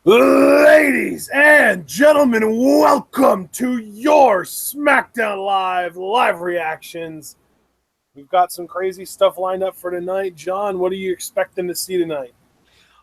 Ladies and gentlemen, welcome to your Smackdown live reactions. We've got some crazy stuff lined up for tonight. John, what are you expecting to see tonight?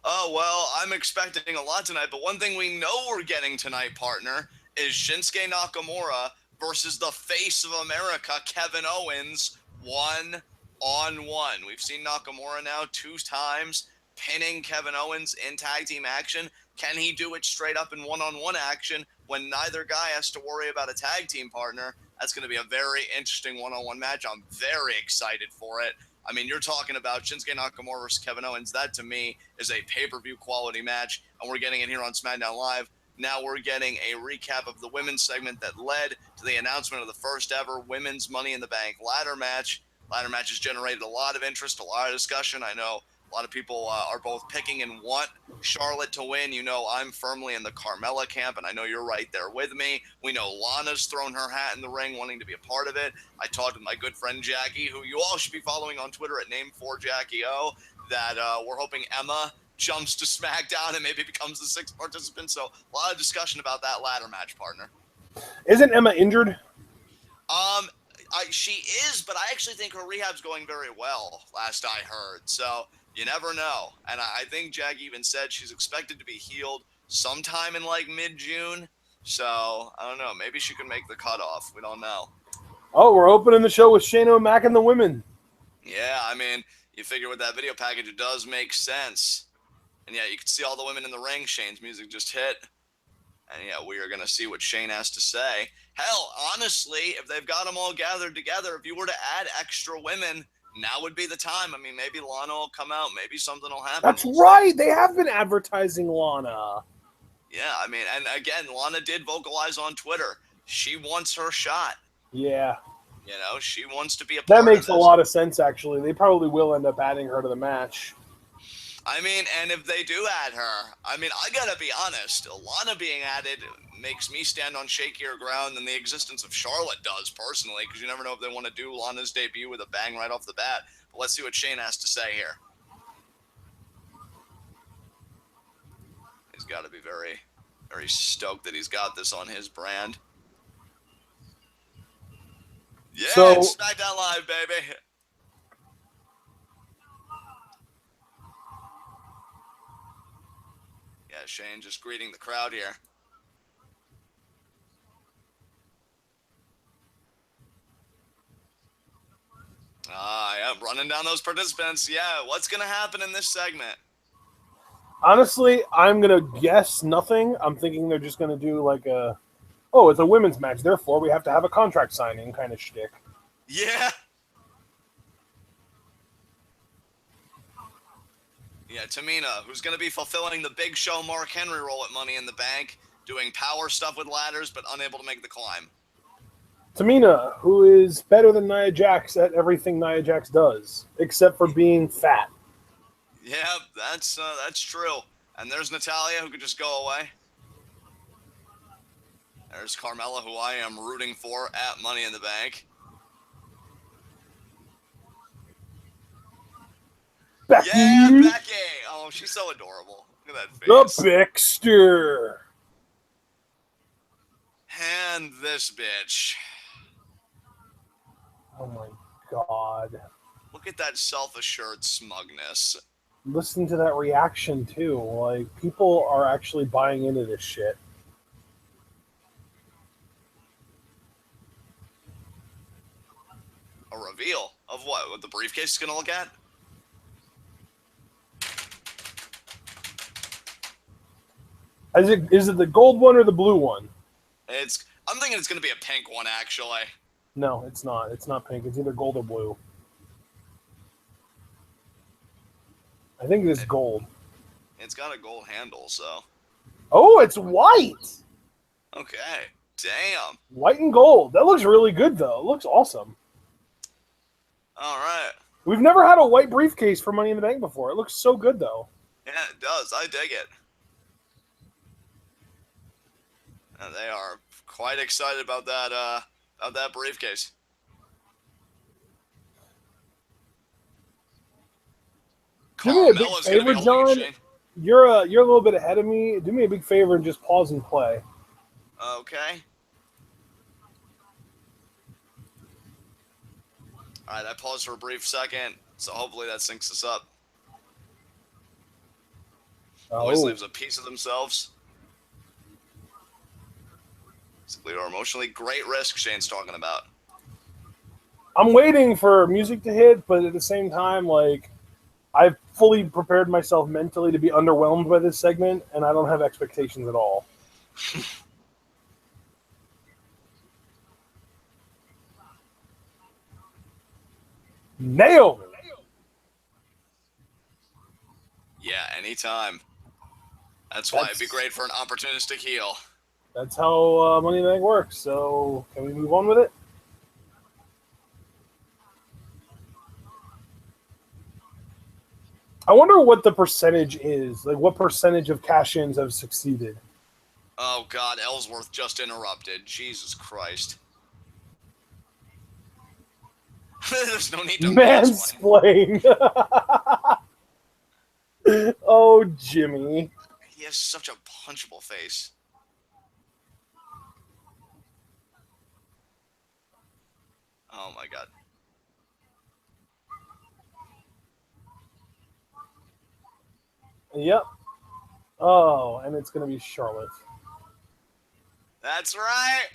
Oh, well, I'm expecting a lot tonight, but one thing we know we're getting tonight, partner, is Shinsuke Nakamura versus the face of America, Kevin Owens, one-on-one. We've seen Nakamura now 2 times pinning Kevin Owens in tag team action. Can he do it straight up in one-on-one action when neither guy has to worry about a tag team partner? That's going to be a very interesting one-on-one match. I'm very excited for it. I mean, you're talking about Shinsuke Nakamura versus Kevin Owens. That, to me, is a pay-per-view quality match, and we're getting it here on SmackDown Live. Now we're getting a recap of the women's segment that led to the announcement of the first ever women's Money in the Bank ladder match. Ladder match has generated a lot of interest, a lot of discussion. I know a lot of people are both picking and want Charlotte to win. You know, I'm firmly in the Carmella camp, and I know you're right there with me. We know Lana's thrown her hat in the ring, wanting to be a part of it. I talked with my good friend Jackie, who you all should be following on Twitter at Name4JackieO, that we're hoping Emma jumps to SmackDown and maybe becomes the 6th participant. So a lot of discussion about that ladder match, partner. Isn't Emma injured? She is, but I actually think her rehab's going very well, last I heard. So you never know. And I think Jackie even said she's expected to be healed sometime in like mid-June. So I don't know. Maybe she can make the cutoff. We don't know. Oh, we're opening the show with Shane O'Mac and the women. Yeah, I mean, you figure with that video package, it does make sense. And yeah, you can see all the women in the ring. Shane's music just hit. And yeah, we are going to see what Shane has to say. Hell, honestly, if they've got them all gathered together, if you were to add extra women, now would be the time. I mean, maybe Lana will come out. Maybe something will happen. That's right. They have been advertising Lana. Yeah, I mean, and again, Lana did vocalize on Twitter. She wants her shot. Yeah. You know, she wants to be a part That of makes this. a lot of sense, actually. They probably will end up adding her to the match. I mean, and if they do add her, I mean, I gotta be honest, Lana being added makes me stand on shakier ground than the existence of Charlotte does, personally, because you never know if they want to do Lana's debut with a bang right off the bat. But let's see what Shane has to say here. He's got to be very, very stoked that he's got this on his brand. Yeah, so, it's SmackDown Live, baby. Yeah, Shane just greeting the crowd here. Yeah, running down those participants. Yeah, what's going to happen in this segment? Honestly, I'm going to guess nothing. I'm thinking they're just going to do like a, oh, it's a women's match, therefore we have to have a contract signing kind of shtick. Yeah. Yeah, Tamina, who's going to be fulfilling the Big Show Mark Henry role at Money in the Bank, doing power stuff with ladders, but unable to make the climb. Tamina, who is better than Nia Jax at everything Nia Jax does, except for being fat. Yeah, that's true. And there's Natalya, who could just go away. There's Carmella, who I am rooting for at Money in the Bank. Becky. Yeah, Becky. Oh, she's so adorable. Look at that face. The Bickster. And this bitch. Oh my God. Look at that self-assured smugness. Listen to that reaction too. Like, people are actually buying into this shit. A reveal of what the briefcase is going to look at? Is it the gold one or the blue one? I'm thinking it's going to be a pink one, actually. No, it's not. It's not pink. It's either gold or blue. I think it's gold. It's got a gold handle, so. Oh, it's white. Okay. Damn. White and gold. That looks really good, though. It looks awesome. All right. We've never had a white briefcase for Money in the Bank before. It looks so good, though. Yeah, it does. I dig it. And they are quite excited about that briefcase. Do me a big Carmella's favor, gonna be John. Shane. You're a little bit ahead of me. Do me a big favor and just pause and play. Okay. All right, I paused for a brief second, so hopefully that syncs us up. Always leaves a piece of themselves. Physically or emotionally. Great risk Shane's talking about. I'm waiting for music to hit, but at the same time, like, I've fully prepared myself mentally to be underwhelmed by this segment, and I don't have expectations at all. Nailed it. Yeah, anytime. That's why it'd be great for an opportunistic heel. That's how Money in the Bank works. So, can we move on with it? I wonder what the percentage is. Like, what percentage of cash-ins have succeeded? Oh, God, Ellsworth just interrupted. Jesus Christ. There's no need to mansplain. Oh, Jimmy. He has such a punchable face. Oh, my God. Yep. Oh, and it's going to be Charlotte. That's right.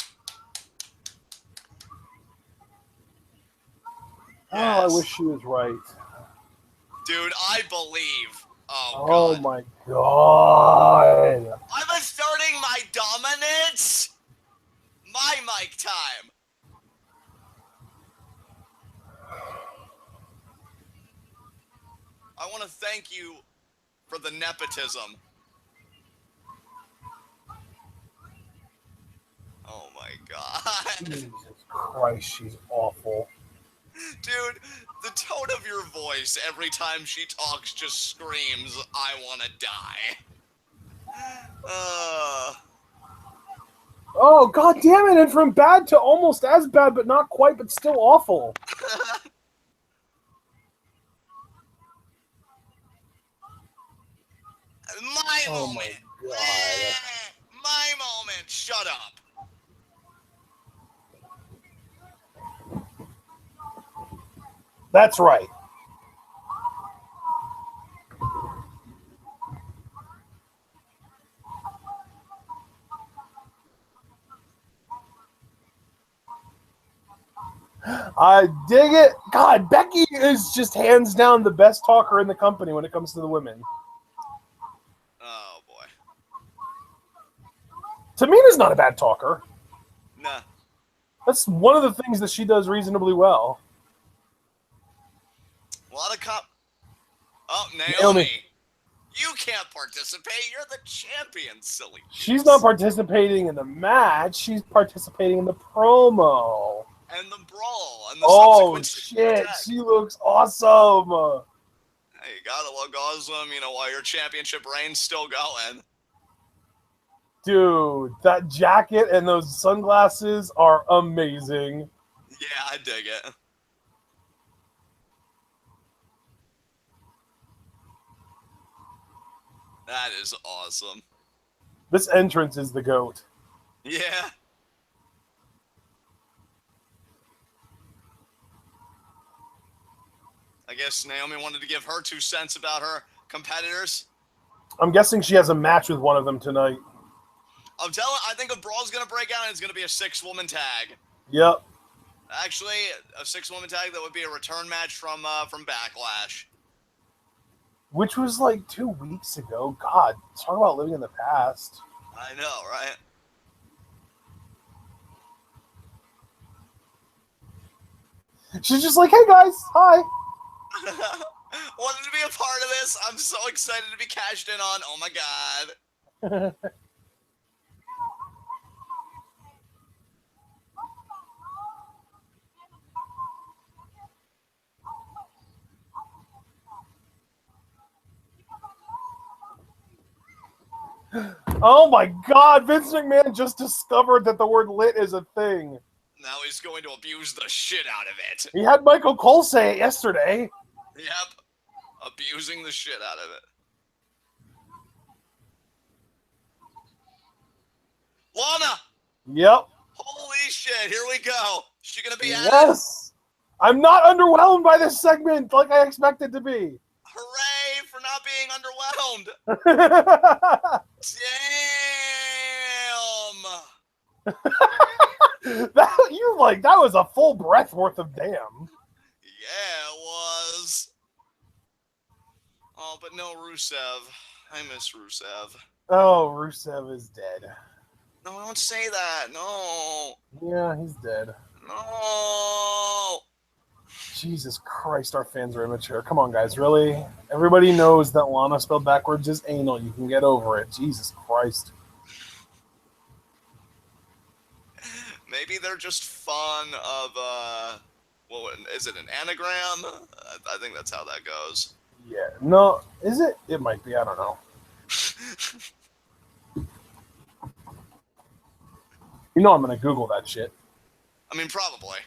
Oh, I wish she was right. Dude, I believe. Oh, God. Oh, my God. I'm asserting my dominance. My mic time. I want to thank you for the nepotism. Oh, my God. Jesus Christ, she's awful. Dude, the tone of your voice every time she talks just screams, I want to die. Oh, God damn it. And from bad to almost as bad, but not quite, but still awful. My moment. My moment. Shut up. That's right. I dig it. God, Becky is just hands down the best talker in the company when it comes to the women. Oh, boy. Tamina's not a bad talker. Nah. That's one of the things that she does reasonably well. A lot of Oh, Naomi. You can't participate. You're the champion, silly. She's not participating in the match. She's participating in the promo. And the brawl. And the subsequent shit. attack. She looks awesome. Hey, you gotta look awesome, while your championship reign's still going. Dude, that jacket and those sunglasses are amazing. Yeah, I dig it. That is awesome. This entrance is the GOAT. Yeah. I guess Naomi wanted to give her 2 cents about her competitors. I'm guessing she has a match with one of them tonight. I think a brawl's going to break out and it's going to be a 6-woman tag. Yep. Actually, a 6-woman tag that would be a return match from Backlash. Which was like 2 weeks ago. God, talk about living in the past. I know, right? She's just like, hey guys, hi. Wanted to be a part of this. I'm so excited to be cashed in on. Oh my God. Oh my God, Vince McMahon just discovered that the word lit is a thing. Now he's going to abuse the shit out of it. He had Michael Cole say it yesterday. Yep. Abusing the shit out of it. Lana! Yep. Holy shit, here we go. Is she going to be at it? Yes. I'm not underwhelmed by this segment like I expected to be. Hooray for not being underwhelmed. Damn. That was a full breath worth of damn. Yeah, it was. Oh, but no Rusev. I miss Rusev. Oh, Rusev is dead. No, don't say that. No. Yeah, he's dead. No. Jesus Christ, our fans are immature. Come on, guys, really? Everybody knows that Lana spelled backwards is anal. You can get over it. Jesus Christ. Maybe they're just fun of, what is it, an anagram? I think that's how that goes. Yeah. No, is it? It might be. I don't know. You know I'm going to Google that shit. I mean, probably.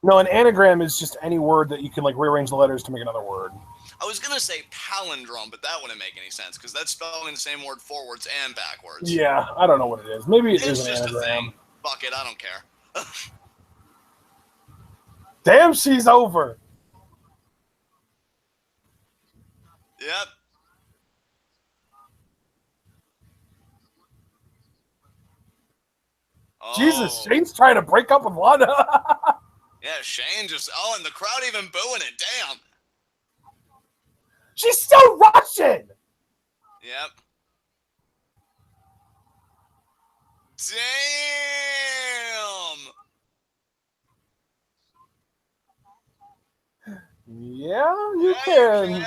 No, an anagram is just any word that you can like rearrange the letters to make another word. I was going to say palindrome, but that wouldn't make any sense because that's spelling the same word forwards and backwards. Yeah, I don't know what it is. Maybe it It's is an just anagram. a thing. Fuck it, I don't care. Damn, she's over. Yep. Oh. Jesus, Shane's trying to break up with Lana. Yeah, Shane just... Oh, and the crowd even booing it. Damn. She's still Russian. Yep. Damn. Yeah, you You can.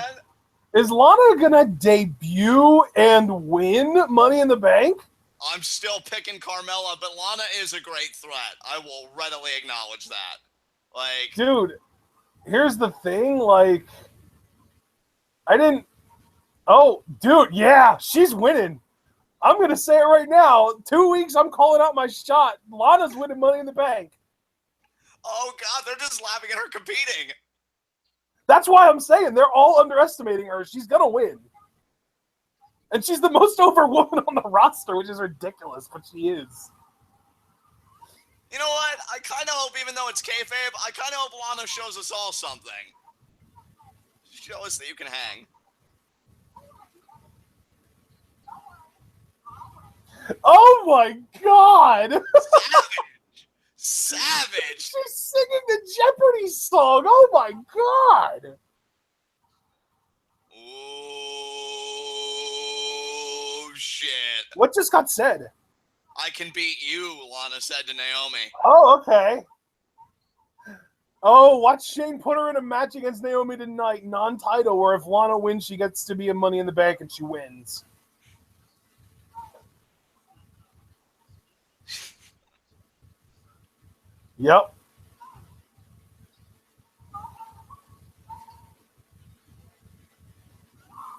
Is Lana gonna debut and win Money in the Bank? I'm still picking Carmella, but Lana is a great threat. I will readily acknowledge that. Like, dude, here's the thing. Like, I didn't. Oh, dude, yeah, she's winning. I'm gonna say it right now. 2 weeks, I'm calling out my shot. Lana's winning Money in the Bank. oh god, they're just laughing at her competing. That's why I'm saying they're all underestimating her. She's gonna win. And she's the most over woman on the roster, which is ridiculous, but she is. You know what? I kind of hope, even though it's kayfabe, I kind of hope Lana shows us all something. Show us that you can hang. Oh my god! Savage! Savage! She's singing the Jeopardy song! Oh my god! Oh, shit. What just got said? I can beat you, Lana said to Naomi. Oh, okay. Oh, watch Shane put her in a match against Naomi tonight, non-title, where if Lana wins, she gets to be a Money in the Bank and she wins. Yep.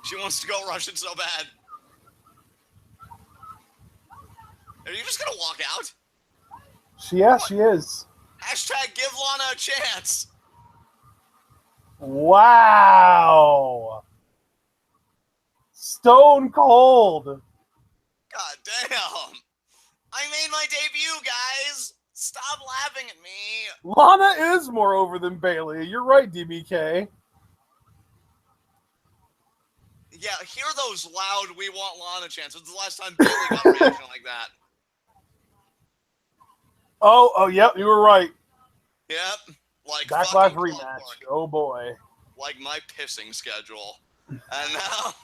She wants to go Russian so bad. Are you just gonna walk out? Yeah, she is. Hashtag give Lana a chance. Wow. Stone cold. God damn. I made my debut, guys. Stop laughing at me. Lana is more over than Bailey. You're right, DBK. Yeah, hear those loud "We want Lana" chants. When's the last time Bailey got a reaction like that? Oh, yep, you were right. Yep. Like Backlash fucking rematch. clockwork. Oh boy. Like my pissing schedule. And now,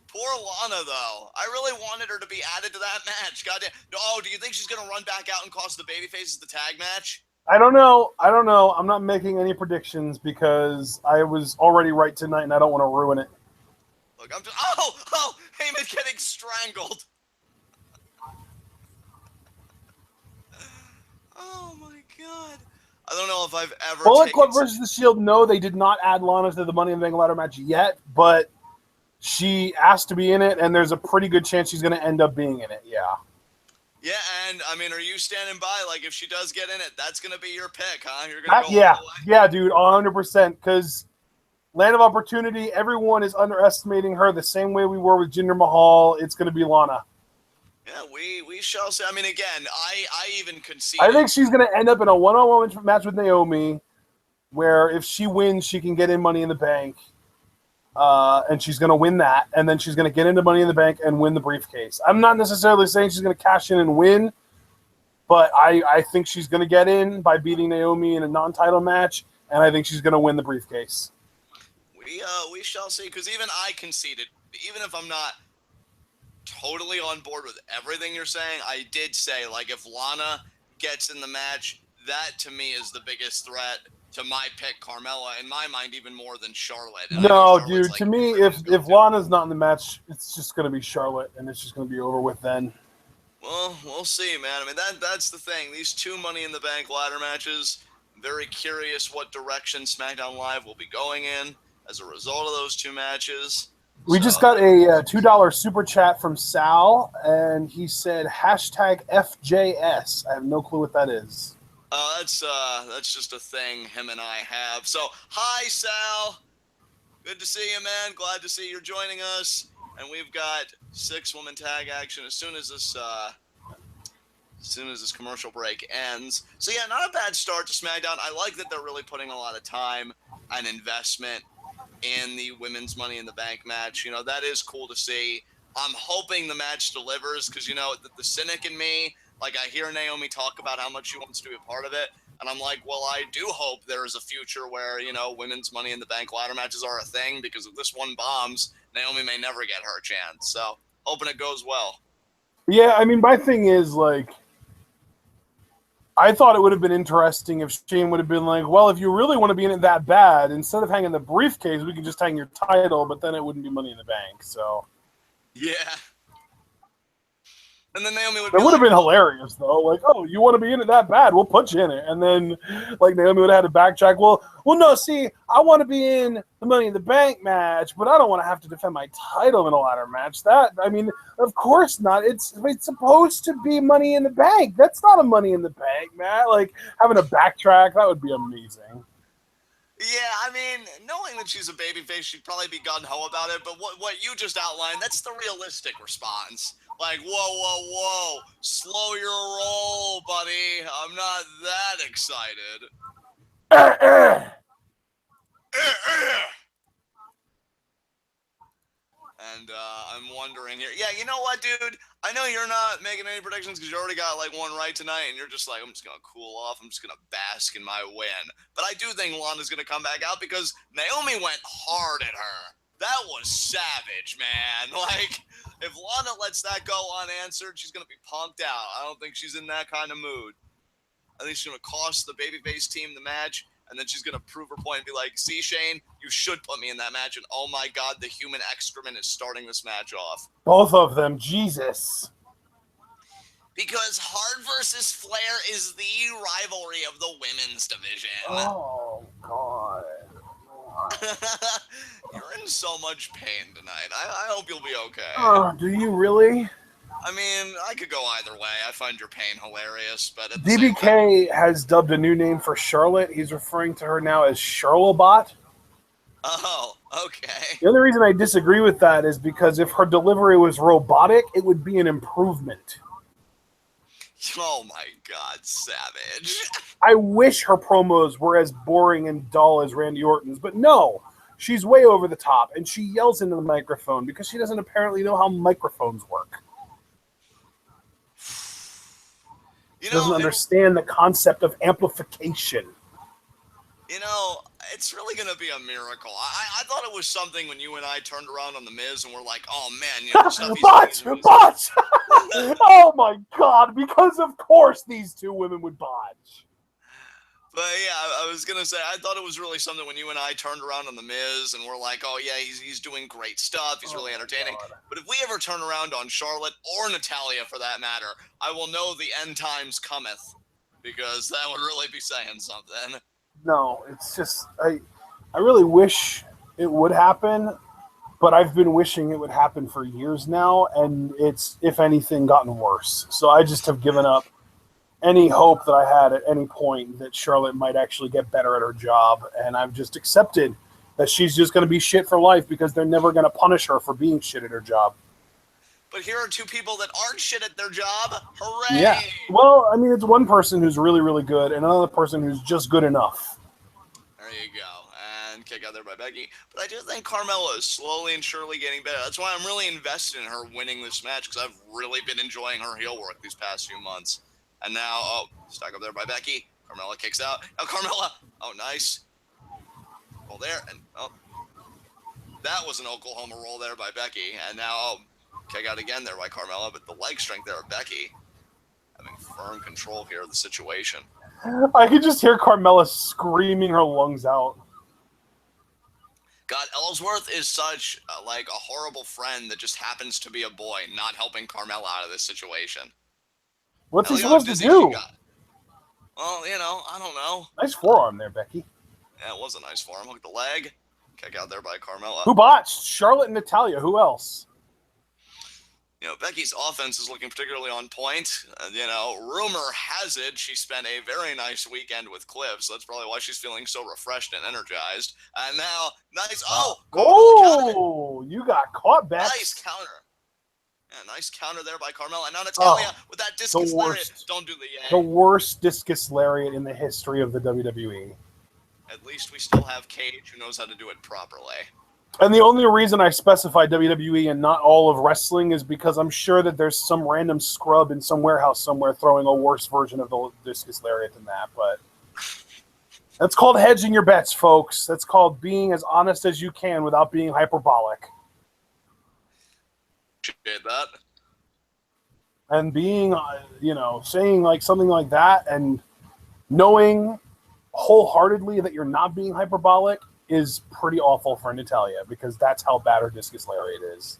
poor Lana, though. I really wanted her to be added to that match. Goddamn. Oh, do you think she's going to run back out and cost the babyfaces the tag match? I don't know. I'm not making any predictions because I was already right tonight and I don't want to ruin it. Look, I'm just... Oh! Heyman getting strangled. Oh, my God. I don't know if I've ever Bullet Club versus The Shield, no, they did not add Lana to the Money in the Bank ladder match yet, but she asked to be in it, and there's a pretty good chance she's going to end up being in it, yeah. Yeah, and, I mean, are you standing by? Like, if she does get in it, that's going to be your pick, huh? You're going to go all the way? Yeah, dude, 100%, because Land of Opportunity, everyone is underestimating her the same way we were with Jinder Mahal. It's going to be Lana. Yeah, we shall see. I mean, again, I even conceded. I think she's going to end up in a one-on-one match with Naomi, where if she wins, she can get in Money in the Bank, and she's going to win that, and then she's going to get into Money in the Bank and win the briefcase. I'm not necessarily saying she's going to cash in and win, but I think she's going to get in by beating Naomi in a non-title match, and I think she's going to win the briefcase. We shall see, because even I conceded, even if I'm not totally on board with everything you're saying, I did say, like, if Lana gets in the match, that to me is the biggest threat to my pick, Carmella, in my mind, even more than Charlotte. And no, dude, like, to me, if Lana's not in the match, it's just going to be Charlotte, and it's just going to be over with then. Well, we'll see, man. I mean, that's the thing. These 2 Money in the Bank ladder matches, very curious what direction SmackDown Live will be going in as a result of those 2 matches. We just got a $2 super chat from Sal, and he said #FJS. I have no clue what that is. That's just a thing him and I have. So, hi, Sal. Good to see you, man. Glad to see you're joining us. And we've got 6-woman tag action as soon as this commercial break ends. So yeah, not a bad start to SmackDown. I like that they're really putting a lot of time and investment in the women's Money in the Bank match. You know, that is cool to see. I'm hoping the match delivers because, you know, the cynic in me, like, I hear Naomi talk about how much she wants to be a part of it. And I'm like, well, I do hope there is a future where, you know, women's Money in the Bank ladder matches are a thing, because if this one bombs, Naomi may never get her chance. So, hoping it goes well. Yeah, I mean, my thing is, like, I thought it would have been interesting if Shane would have been like, well, if you really want to be in it that bad, instead of hanging the briefcase, we could just hang your title, but then it wouldn't be Money in the Bank. So, yeah. And then Naomi would be would have been hilarious, though. Like, oh, you want to be in it that bad? We'll put you in it. And then, like, Naomi would have had to backtrack. Well, no, see, I want to be in the Money in the Bank match, but I don't want to have to defend my title in a ladder match. I mean, of course not. It's supposed to be Money in the Bank. That's not a Money in the Bank, man. Like, having to backtrack, that would be amazing. Yeah, I mean, knowing that she's a babyface, she'd probably be gung-ho about it, but what you just outlined, that's the realistic response. Like, whoa, slow your roll, buddy. I'm not that excited. And I'm wondering here. Yeah, you know what, dude? I know you're not making any predictions because you already got, like, one right tonight, and you're just like, I'm just going to cool off. I'm just going to bask in my win. But I do think Lana's going to come back out because Naomi went hard at her. That was savage, man. Like, if Lana lets that go unanswered, she's going to be punked out. I don't think she's in that kind of mood. I think she's going to cost the babyface team the match, and then she's going to prove her point and be like, see, Shane, you should put me in that match, and oh my God, the human excrement is starting this match off. Both of them, Jesus. Because Hart versus Flair is the rivalry of the women's division. Oh, God. You're in so much pain tonight. I hope you'll be okay. Oh, do you really? I mean, I could go either way. I find your pain hilarious, but at the DBK has dubbed a new name for Charlotte. He's referring to her now as Charlobot. Oh, okay. The only reason I disagree with that is because if her delivery was robotic, it would be an improvement. Oh my God, savage. I wish her promos were as boring and dull as Randy Orton's, but no. She's way over the top, and she yells into the microphone because she doesn't apparently know how microphones work. She doesn't understand the concept of amplification. You know, it's really going to be a miracle. I thought it was something when you and I turned around on The Miz and we're like, oh, man. You know, botch! Oh, my God. Because, of course, these two women would botch. But, yeah, I was going to say, I thought it was really something when you and I turned around on The Miz and we're like, oh, yeah, he's doing great stuff. He's really entertaining. But if we ever turn around on Charlotte or Natalya, for that matter, I will know the end times cometh, because that would really be saying something. No, it's just, I really wish it would happen, but I've been wishing it would happen for years now, and it's, if anything, gotten worse. So I just have given up any hope that I had at any point that Charlotte might actually get better at her job, and I've just accepted that she's just going to be shit for life because they're never going to punish her for being shit at her job. But here are two people that aren't shit at their job. Hooray! Yeah. Well, I mean, it's one person who's really, really good and another person who's just good enough. There you go. And kick out there by Becky. But I do think Carmella is slowly and surely getting better. That's why I'm really invested in her winning this match, because I've really been enjoying her heel work these past few months. And now, stuck up there by Becky. Carmella kicks out. Now Carmella. Oh, nice. Roll there. And, that was an Oklahoma roll there by Becky. And now, kick out again there by Carmella. But the leg strength there of Becky having firm control here of the situation. I could just hear Carmella screaming her lungs out. God, Ellsworth is such a horrible friend that just happens to be a boy, not helping Carmella out of this situation. What's he supposed to do? Well, I don't know. Nice forearm there, Becky. Yeah, it was a nice forearm. Hook the leg. Kick out there by Carmella. Who botched? Charlotte and Natalya. Who else? Becky's offense is looking particularly on point. Rumor has it she spent a very nice weekend with Cliff, so that's probably why she's feeling so refreshed and energized. And now, nice. You got caught, Bex. Nice counter. Yeah, nice counter there by Carmella. And now Natalya with that discus lariat. Don't do the yang. The worst discus lariat in the history of the WWE. At least we still have Cage, who knows how to do it properly. And the only reason I specify WWE and not all of wrestling is because I'm sure that there's some random scrub in some warehouse somewhere throwing a worse version of the discus lariat than that. But that's called hedging your bets, folks. That's called being as honest as you can without being hyperbolic. Did that. And being, saying like something like that and knowing wholeheartedly that you're not being hyperbolic is pretty awful for Natalya, because that's how bad her discus lariat is.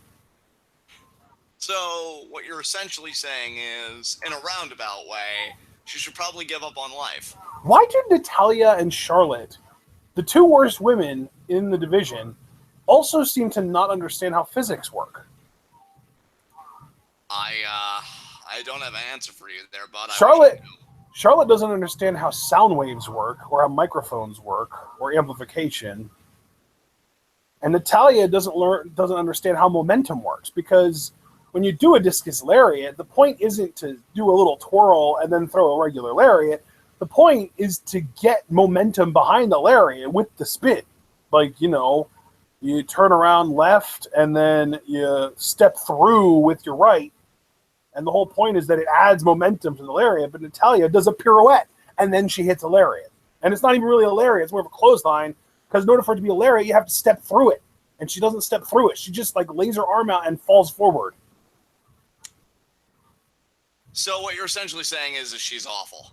So what you're essentially saying is, in a roundabout way, she should probably give up on life. Why did Natalya and Charlotte, the two worst women in the division, also seem to not understand how physics work? I don't have an answer for you there, bud. Charlotte doesn't understand how sound waves work, or how microphones work, or amplification. And Natalya doesn't understand how momentum works, because when you do a discus lariat, the point isn't to do a little twirl and then throw a regular lariat. The point is to get momentum behind the lariat with the spin. You turn around left and then you step through with your right. And the whole point is that it adds momentum to the lariat, but Natalya does a pirouette, and then she hits a lariat. And it's not even really a lariat, it's more of a clothesline, because in order for it to be a lariat, you have to step through it. And she doesn't step through it. She just lays her arm out and falls forward. So what you're essentially saying is that she's awful.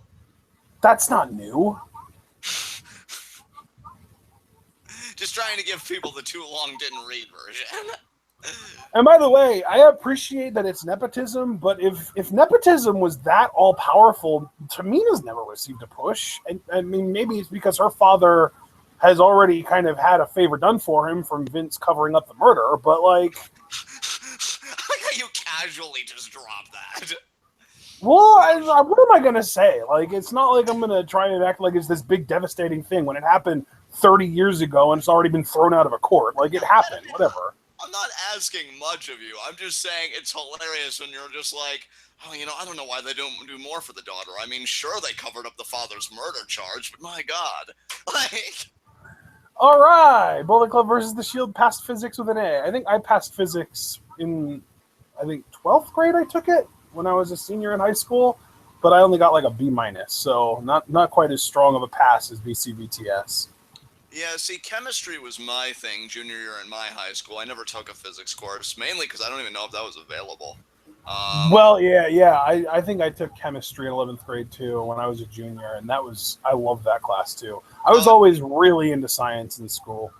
That's not new. Just trying to give people the too long didn't read version. And by the way, I appreciate that it's nepotism, but if nepotism was that all-powerful, Tamina's never received a push. And I mean, maybe it's because her father has already kind of had a favor done for him from Vince covering up the murder, but I like how you casually just dropped that. Well, what am I going to say? It's not like I'm going to try and act like it's this big devastating thing when it happened 30 years ago and it's already been thrown out of a court. It happened, whatever. I'm not asking much of you. I'm just saying it's hilarious when you're just like, I don't know why they don't do more for the daughter. I mean, sure, they covered up the father's murder charge, but my God. All right. Bullet Club versus The Shield passed physics with an A. I think I passed physics in, 12th grade I took it when I was a senior in high school, but I only got a B-, so not quite as strong of a pass as BCVTS. Yeah, see, chemistry was my thing junior year in my high school. I never took a physics course, mainly because I don't even know if that was available. I think I took chemistry in 11th grade too when I was a junior, and I loved that class too. I was always really into science in school.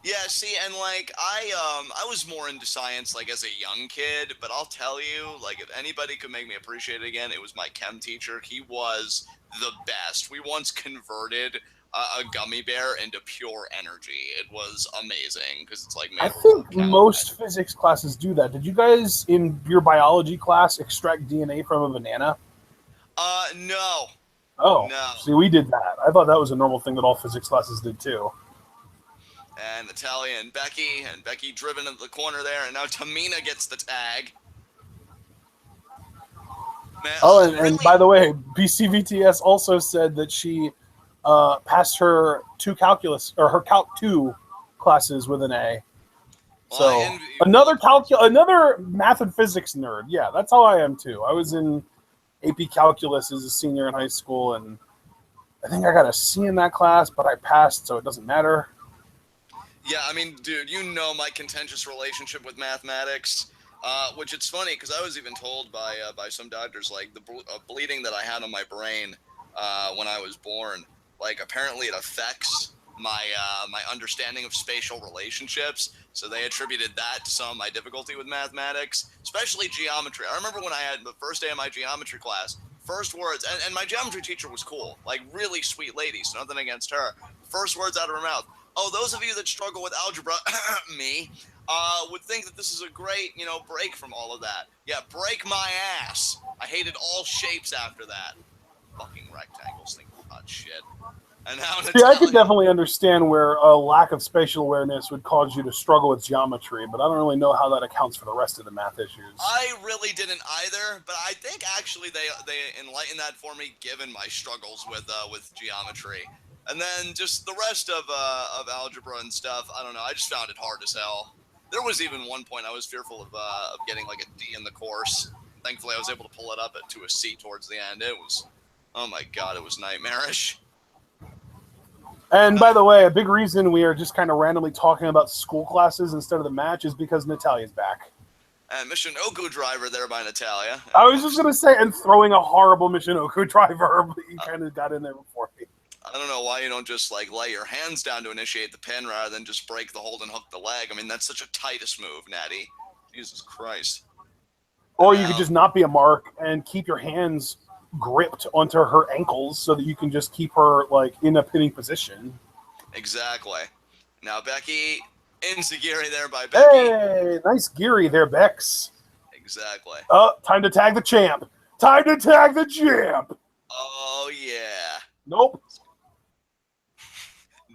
Yeah, see, and I was more into science as a young kid, but I'll tell you, if anybody could make me appreciate it again, it was my chem teacher. He was the best. We once converted a gummy bear into pure energy. It was amazing because it's made I think most physics classes do that. Did you guys in your biology class extract DNA from a banana? No. Oh, no. See, we did that. I thought that was a normal thing that all physics classes did too. And Natalya and Becky driven into the corner there, and now Tamina gets the tag. Man, Oh, and really? by the way, BCVTS also said that she passed her her Calc 2 classes with an A. Well, So I envy you. another math and physics nerd. Yeah, that's how I am too. I was in AP Calculus as a senior in high school, and I think I got a C in that class, but I passed, so it doesn't matter. Yeah, I mean, dude, you know my contentious relationship with mathematics, which it's funny because I was even told by some doctors like the bleeding that I had on my brain when I was born, like apparently it affects my understanding of spatial relationships. So they attributed that to some of my difficulty with mathematics, especially geometry. I remember when I had the first day of my geometry class, first words, and my geometry teacher was cool, like really sweet lady, so nothing against her. First words out of her mouth. Oh, those of you that struggle with algebra, me, would think that this is a great, break from all of that. Yeah, break my ass. I hated all shapes after that. Fucking rectangles, think about shit. And now Yeah, I could definitely understand where a lack of spatial awareness would cause you to struggle with geometry, but I don't really know how that accounts for the rest of the math issues. I really didn't either, but I think actually they enlightened that for me given my struggles with geometry. And then just the rest of algebra and stuff, I don't know, I just found it hard as hell. There was even one point I was fearful of getting like a D in the course. Thankfully, I was able to pull it up to a C towards the end. It was, oh my god, it was nightmarish. And by the way, a big reason we are just kind of randomly talking about school classes instead of the match is because Natalia's back. And Michinoku driver there by Natalia. I was just going to say, and throwing a horrible Michinoku driver, but you kind of got in there before me. I don't know why you don't just like lay your hands down to initiate the pin rather than just break the hold and hook the leg. I mean, that's such a Titus move, Natty. Jesus Christ. Or you could just not be a mark and keep your hands gripped onto her ankles so that you can just keep her like in a pinning position. Exactly. Now Becky Enziguri there by Becky. Hey, nice Geary there, Bex. Exactly. Time to tag the champ. Time to tag the champ. Oh yeah. Nope.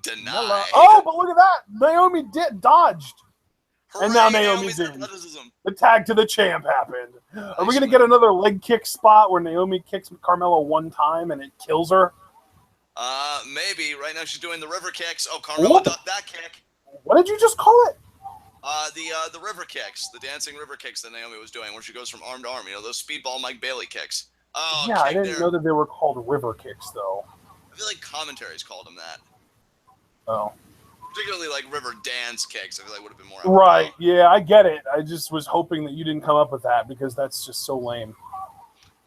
Denied. Oh, but look at that. Naomi dodged. Hooray, And now Naomi's in. athleticism. The tag to the champ happened. Are we going to get another leg kick spot where Naomi kicks Carmella one time and it kills her? Maybe. Right now she's doing the river kicks. Oh, Carmella ducked that kick. What did you just call it? The river kicks, the dancing river kicks that Naomi was doing, where she goes from arm to arm. You know, those speedball Mike Bailey kicks. Oh, yeah, I didn't know that they were called river kicks, though. I feel like commentaries called them that. Oh. Particularly like river dance kicks. I feel like would have been more. Right. Yeah, I get it. I just was hoping that you didn't come up with that because that's just so lame.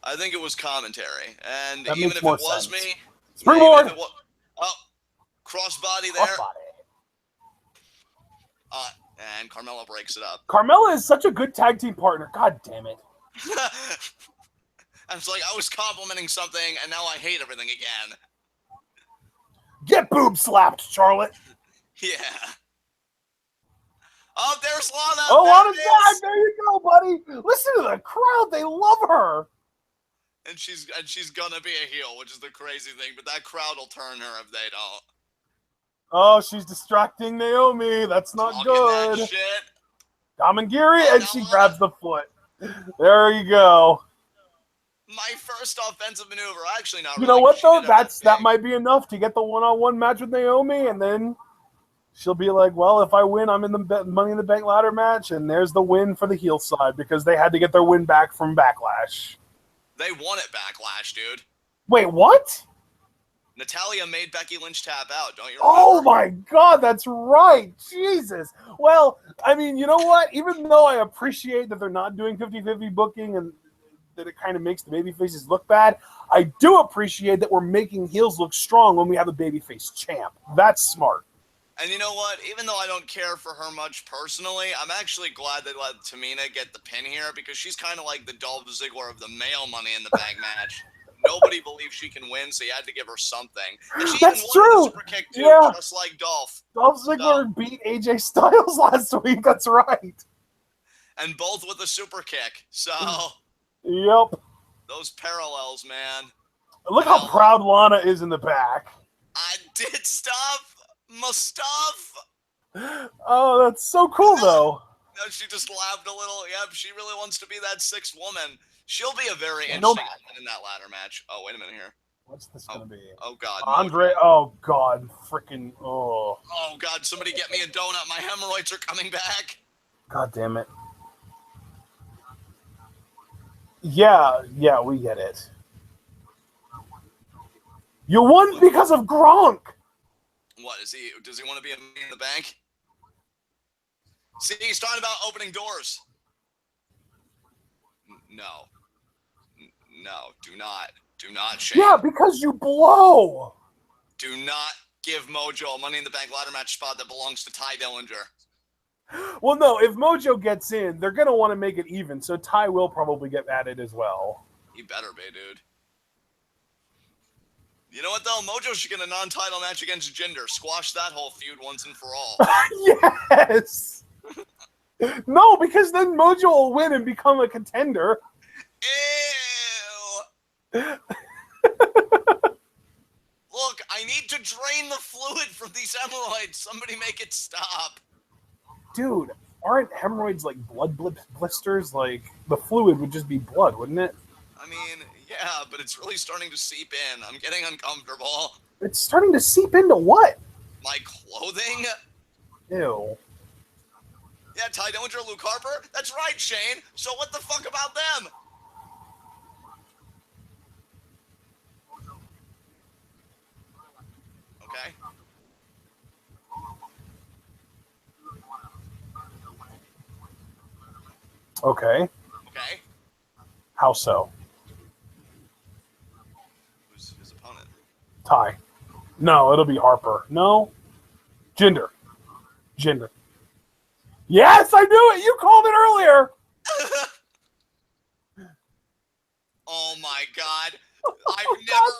I think it was commentary, and that even if it was sense. Me, Springboard. Crossbody there. Crossbody. And Carmella breaks it up. Carmella is such a good tag team partner. God damn it. And it's like I was complimenting something, and now I hate everything again. Get boob slapped, Charlotte. Yeah. Oh, there's Lana. Oh, Lana's back. There you go, buddy. Listen to the crowd. They love her. And she's gonna be a heel, which is the crazy thing. But that crowd will turn her if they don't. Oh, she's distracting Naomi. That's not good. That shit. Damangiri, and she grabs the foot. There you go. My first offensive maneuver. Actually, not. You know what though? That might be enough to get the one-on-one match with Naomi, and then she'll be like, "Well, if I win, I'm in the Money in the Bank ladder match, and there's the win for the heel side because they had to get their win back from Backlash." They won at Backlash, dude. Wait, what? Natalya made Becky Lynch tap out, don't you remember? Oh my god, that's right. Jesus. Well, I mean, you know what? Even though I appreciate that they're not doing 50-50 booking and that it kind of makes the babyfaces look bad, I do appreciate that we're making heels look strong when we have a babyface champ. That's smart. And you know what? Even though I don't care for her much personally, I'm actually glad they let Tamina get the pin here because she's kind of like the Dolph Ziggler of the male Money in the Bank match. Nobody believes she can win, so you had to give her something. And she That's even true. won the super kick too, just like Dolph. Dolph Ziggler beat AJ Styles last week. That's right. And both with a super kick. So. Yep. Those parallels, man. Look how proud Lana is in the back. I did stuff. My stuff. Oh, that's so cool, though. No, she just laughed a little. Yep, she really wants to be that sixth woman. She'll be a very No interesting match. woman in that ladder match. Oh, wait a minute here. What's this gonna be? Oh God, Andre. Mojo. Oh God, freaking. Oh. Oh God, somebody get me a donut. My hemorrhoids are coming back. God damn it. Yeah, we get it. You won because of Gronk. What is he? Does he want to be a Money in the Bank? See, he's talking about opening doors. No, do not, Shane. Yeah, because you blow. Do not give Mojo a Money in the Bank ladder match spot that belongs to Ty Dillinger. Well, no, if Mojo gets in, they're going to want to make it even, so Ty will probably get added as well. He better be, dude. You know what, though? Mojo should get a non-title match against Jinder. Squash that whole feud once and for all. Yes! No, because then Mojo will win and become a contender. Ew! Look, I need to drain the fluid from these hemorrhoids. Somebody make it stop. Dude, aren't hemorrhoids like blood blisters? Like, the fluid would just be blood, wouldn't it? I mean, yeah, but it's really starting to seep in. I'm getting uncomfortable. It's starting to seep into what? My clothing? Ew. Yeah, Ty Dillinger, Luke Harper? That's right, Shane. So what the fuck about them? Okay. Okay. Okay. How so? Who's his opponent? Ty. No, it'll be Harper. No? Jinder. Yes, I knew it! You called it earlier! Oh my god. I've God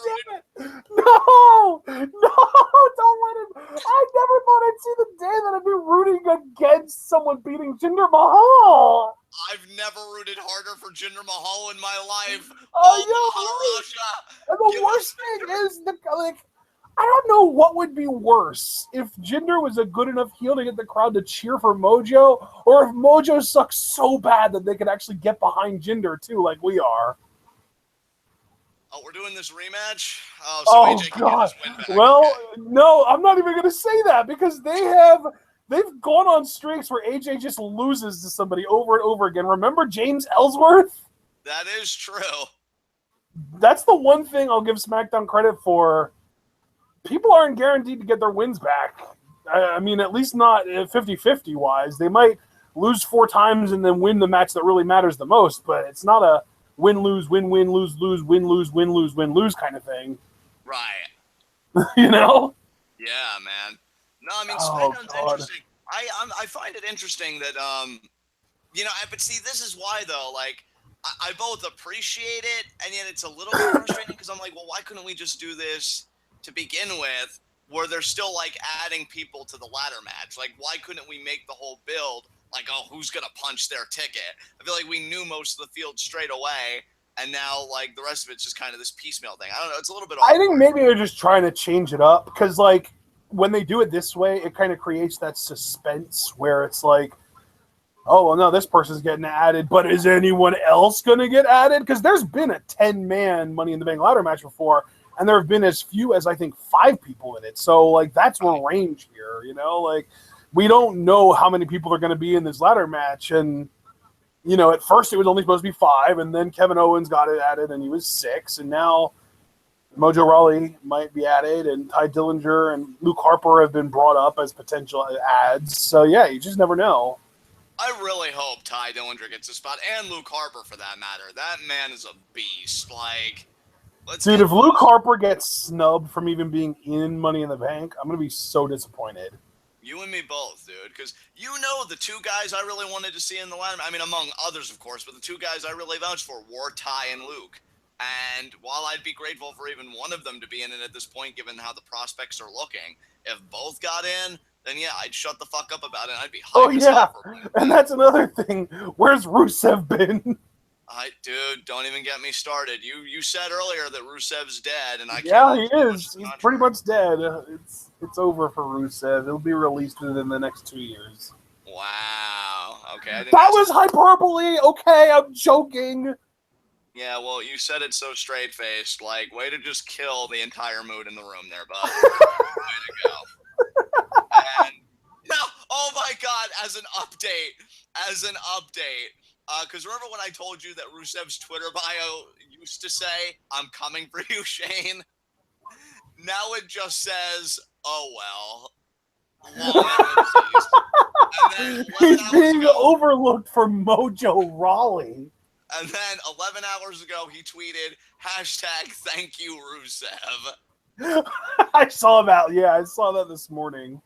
never... damn it! No! Don't let him... I never thought I'd see the day that I'd be rooting against someone beating Jinder Mahal! I've never rooted harder for Jinder Mahal in my life. Oh, Maharaja! and the worst thing is, I don't know what would be worse, if Jinder was a good enough heel to get the crowd to cheer for Mojo, or if Mojo sucks so bad that they could actually get behind Jinder, too, like we are. Oh, we're doing this rematch? Oh, AJ can get his win back. Well, okay. No, I'm not even going to say that, because they've gone on streaks where AJ just loses to somebody over and over again. Remember James Ellsworth? That is true. That's the one thing I'll give SmackDown credit for. People aren't guaranteed to get their wins back. I mean, at least not 50-50 wise. They might lose 4 times and then win the match that really matters the most, but it's not a win-lose, win-win, lose-lose, win-lose, win-lose, win-lose kind of thing. Right. You know? Yeah, man. No, I mean, SmackDown's interesting. I find it interesting that, but see, this is why, though, like, I both appreciate it, and yet it's a little bit frustrating, because I'm like, well, why couldn't we just do this to begin with, where they're still, like, adding people to the ladder match? Like, why couldn't we make the whole build, like, oh, who's gonna punch their ticket? I feel like we knew most of the field straight away, and now, like, the rest of it's just kind of this piecemeal thing. I don't know, it's a little bit awkward. I think maybe they're just trying to change it up, because, like, when they do it this way, it kind of creates that suspense where it's like, oh, well, no, this person's getting added, but is anyone else going to get added? Because there's been a 10-man Money in the Bank ladder match before, and there have been as few as, I think, 5 people in it. So, like, that's a range here, you know? Like, we don't know how many people are going to be in this ladder match, and, you know, at first it was only supposed to be 5, and then Kevin Owens got it added, and he was 6, and now Mojo Rawley might be added, and Ty Dillinger and Luke Harper have been brought up as potential adds. So, yeah, you just never know. I really hope Ty Dillinger gets a spot, and Luke Harper for that matter. That man is a beast. Like, dude, if Luke Harper gets snubbed from even being in Money in the Bank, I'm going to be so disappointed. You and me both, dude, because you know the 2 guys I really wanted to see in the ladder, I mean, among others, of course, but the 2 guys I really vouched for were Ty and Luke. And while I'd be grateful for even one of them to be in it at this point, given how the prospects are looking, if both got in, then yeah, I'd shut the fuck up about it. And I'd be hyped as hell for it. And that's another thing. Where's Rusev been? Dude, don't even get me started. You said earlier that Rusev's dead, and I can't. Yeah, he is. He's pretty much dead. It's over for Rusev. It'll be released within the next 2 years. Wow. Okay. I didn't That was hyperbole. Okay, I'm joking. Yeah, well, you said it so straight-faced. Like, way to just kill the entire mood in the room there, bud. Way to go. And no, oh my God! As an update, because remember when I told you that Rusev's Twitter bio used to say, "I'm coming for you, Shane." Now it just says, "Oh well." Long ellipses. And then 11 He's hours being ago, overlooked for Mojo Rawley. And then 11 hours ago, he tweeted, #thank you, Rusev. I saw that. Yeah, I saw that this morning.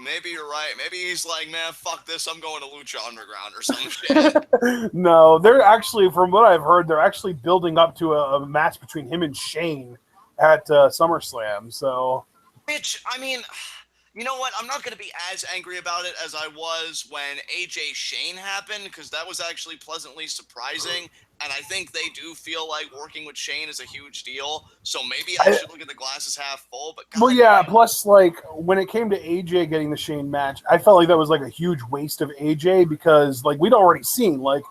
Maybe you're right. Maybe he's like, man, fuck this. I'm going to Lucha Underground or some shit. No, they're actually, from what I've heard, they're actually building up to a match between him and Shane at SummerSlam. So, Which, I mean, you know what? I'm not going to be as angry about it as I was when AJ Shane happened, because that was actually pleasantly surprising. And I think they do feel like working with Shane is a huge deal. So maybe I should look at the glasses half full. But God, well, yeah. Plus, like when it came to AJ getting the Shane match, I felt like that was like a huge waste of AJ because, like, we'd already seen, like,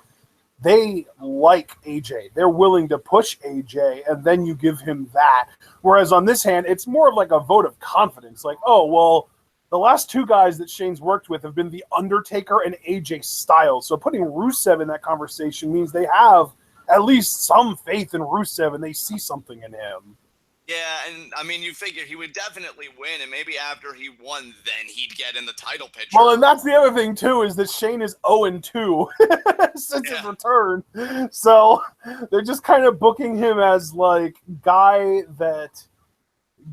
they like AJ. They're willing to push AJ, and then you give him that. Whereas on this hand, it's more of like a vote of confidence. Like, oh, well, the last two guys that Shane's worked with have been The Undertaker and AJ Styles. So putting Rusev in that conversation means they have at least some faith in Rusev and they see something in him. Yeah, and I mean, you figure he would definitely win, and maybe after he won, then he'd get in the title picture. Well, and that's the other thing, too, is that Shane is 0-2 since his return. So they're just kind of booking him as, like, guy that